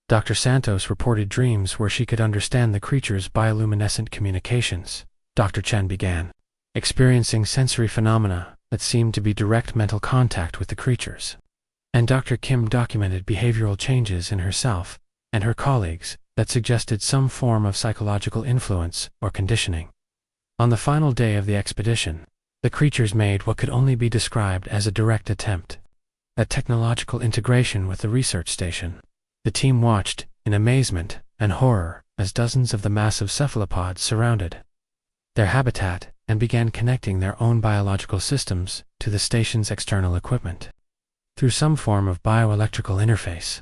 Dr. Santos reported dreams where she could understand the creatures' bioluminescent communications. Dr. Chen began experiencing sensory phenomena that seemed to be direct mental contact with the creatures, and Dr. Kim documented behavioral changes in herself and her colleagues that suggested some form of psychological influence or conditioning. On the final day of the expedition, the creatures made what could only be described as a direct attempt at technological integration with the research station. The team watched in amazement and horror as dozens of the massive cephalopods surrounded their habitat and began connecting their own biological systems to the station's external equipment. Through some form of bioelectrical interface,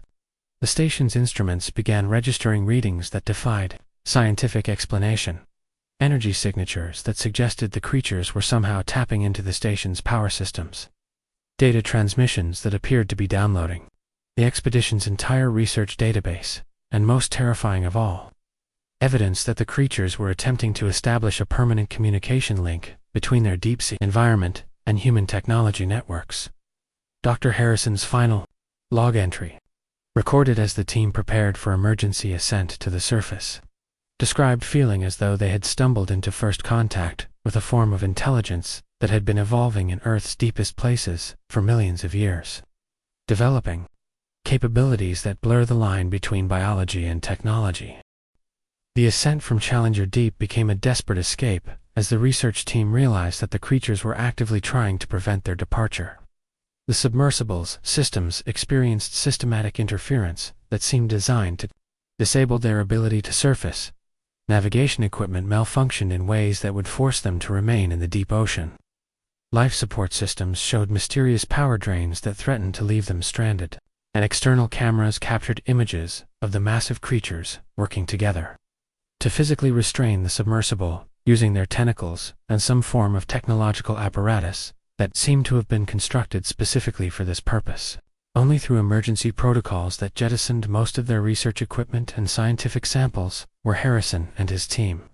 the station's instruments began registering readings that defied scientific explanation, energy signatures that suggested the creatures were somehow tapping into the station's power systems, data transmissions that appeared to be downloading the expedition's entire research database, and most terrifying of all, evidence that the creatures were attempting to establish a permanent communication link between their deep-sea environment and human technology networks. Dr. Harrison's final log entry, recorded as the team prepared for emergency ascent to the surface, described feeling as though they had stumbled into first contact with a form of intelligence that had been evolving in Earth's deepest places for millions of years, developing capabilities that blur the line between biology and technology. The ascent from Challenger Deep became a desperate escape as the research team realized that the creatures were actively trying to prevent their departure. The submersible's systems experienced systematic interference that seemed designed to disable their ability to surface. Navigation equipment malfunctioned in ways that would force them to remain in the deep ocean. Life support systems showed mysterious power drains that threatened to leave them stranded, and external cameras captured images of the massive creatures working together to physically restrain the submersible using their tentacles and some form of technological apparatus that seemed to have been constructed specifically for this purpose. Only through emergency protocols that jettisoned most of their research equipment and scientific samples were Harrison and his team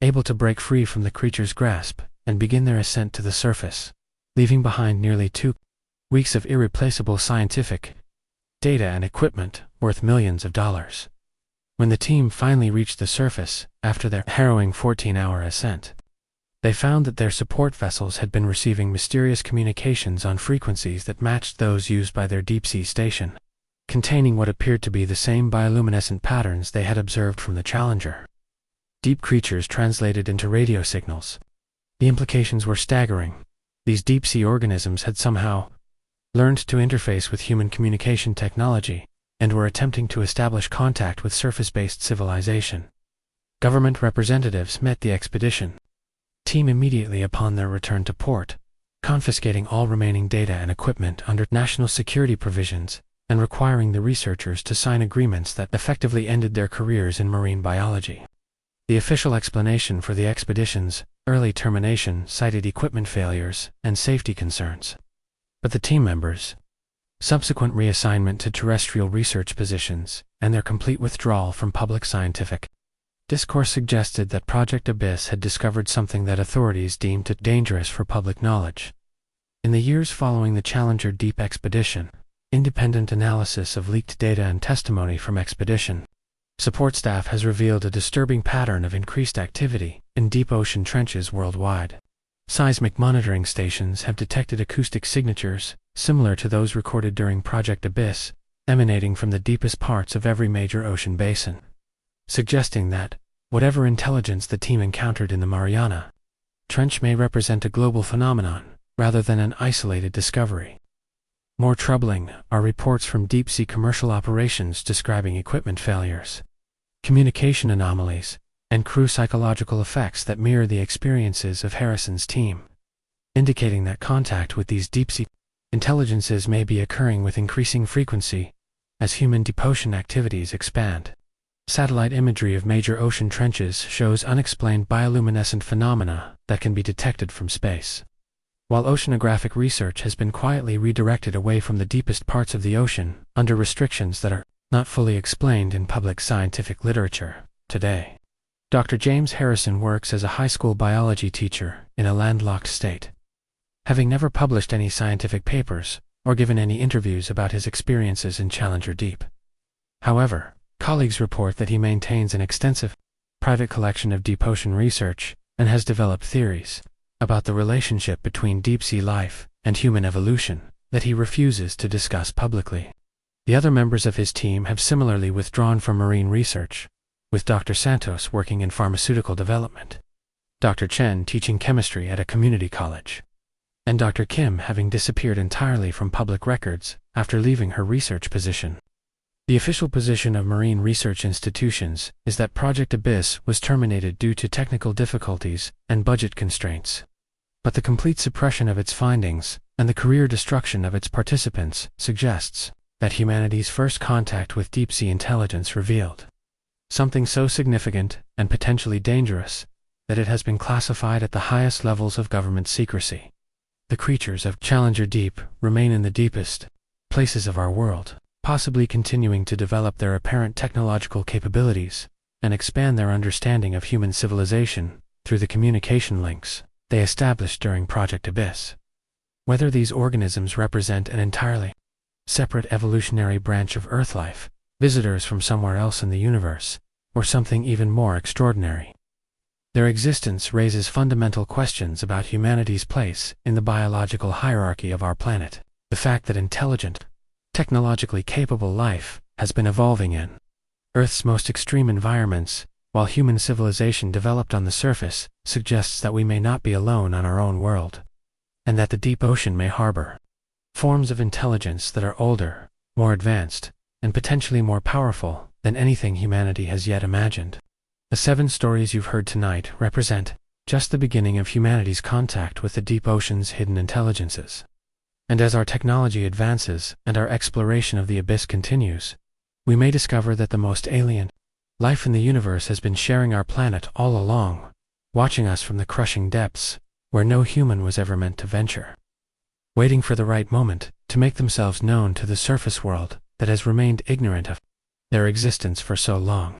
able to break free from the creature's grasp and begin their ascent to the surface, leaving behind nearly 2 weeks of irreplaceable scientific data and equipment worth millions of dollars. When the team finally reached the surface after their harrowing 14-hour ascent, they found that their support vessels had been receiving mysterious communications on frequencies that matched those used by their deep-sea station, containing what appeared to be the same bioluminescent patterns they had observed from the Challenger. Deep creatures translated into radio signals. The implications were staggering. These deep-sea organisms had somehow learned to interface with human communication technology and were attempting to establish contact with surface-based civilization. Government representatives met the expedition team immediately upon their return to port, confiscating all remaining data and equipment under national security provisions and requiring the researchers to sign agreements that effectively ended their careers in marine biology. The official explanation for the expedition's early termination cited equipment failures and safety concerns, but the team members' subsequent reassignment to terrestrial research positions and their complete withdrawal from public scientific discourse suggested that Project Abyss had discovered something that authorities deemed too dangerous for public knowledge. In the years following the Challenger Deep expedition, independent analysis of leaked data and testimony from expedition support staff has revealed a disturbing pattern of increased activity in deep ocean trenches worldwide. Seismic monitoring stations have detected acoustic signatures similar to those recorded during Project Abyss, emanating from the deepest parts of every major ocean basin, suggesting that whatever intelligence the team encountered in the Mariana Trench may represent a global phenomenon rather than an isolated discovery. More troubling are reports from deep-sea commercial operations describing equipment failures, communication anomalies, and crew psychological effects that mirror the experiences of Harrison's team, indicating that contact with these deep-sea intelligences may be occurring with increasing frequency as human deep ocean activities expand. Satellite imagery of major ocean trenches shows unexplained bioluminescent phenomena that can be detected from space. While oceanographic research has been quietly redirected away from the deepest parts of the ocean under restrictions that are not fully explained in public scientific literature today, Dr. James Harrison works as a high school biology teacher in a landlocked state, having never published any scientific papers or given any interviews about his experiences in Challenger Deep. However, colleagues report that he maintains an extensive private collection of deep ocean research and has developed theories about the relationship between deep-sea life and human evolution that he refuses to discuss publicly. The other members of his team have similarly withdrawn from marine research, with Dr. Santos working in pharmaceutical development, Dr. Chen teaching chemistry at a community college, and Dr. Kim having disappeared entirely from public records after leaving her research position. The official position of marine research institutions is that Project Abyss was terminated due to technical difficulties and budget constraints. But the complete suppression of its findings and the career destruction of its participants suggests that humanity's first contact with deep-sea intelligence revealed something so significant and potentially dangerous that it has been classified at the highest levels of government secrecy. The creatures of Challenger Deep remain in the deepest places of our world, possibly continuing to develop their apparent technological capabilities and expand their understanding of human civilization through the communication links they established during Project Abyss. Whether these organisms represent an entirely separate evolutionary branch of Earth life, visitors from somewhere else in the universe, or something even more extraordinary, their existence raises fundamental questions about humanity's place in the biological hierarchy of our planet. The fact that intelligent, technologically capable life has been evolving in Earth's most extreme environments, while human civilization developed on the surface, suggests that we may not be alone on our own world, and that the deep ocean may harbor forms of intelligence that are older, more advanced, and potentially more powerful than anything humanity has yet imagined. The 7 stories you've heard tonight represent just the beginning of humanity's contact with the deep ocean's hidden intelligences. And as our technology advances and our exploration of the abyss continues, we may discover that the most alien life in the universe has been sharing our planet all along, watching us from the crushing depths where no human was ever meant to venture, waiting for the right moment to make themselves known to the surface world that has remained ignorant of their existence for so long.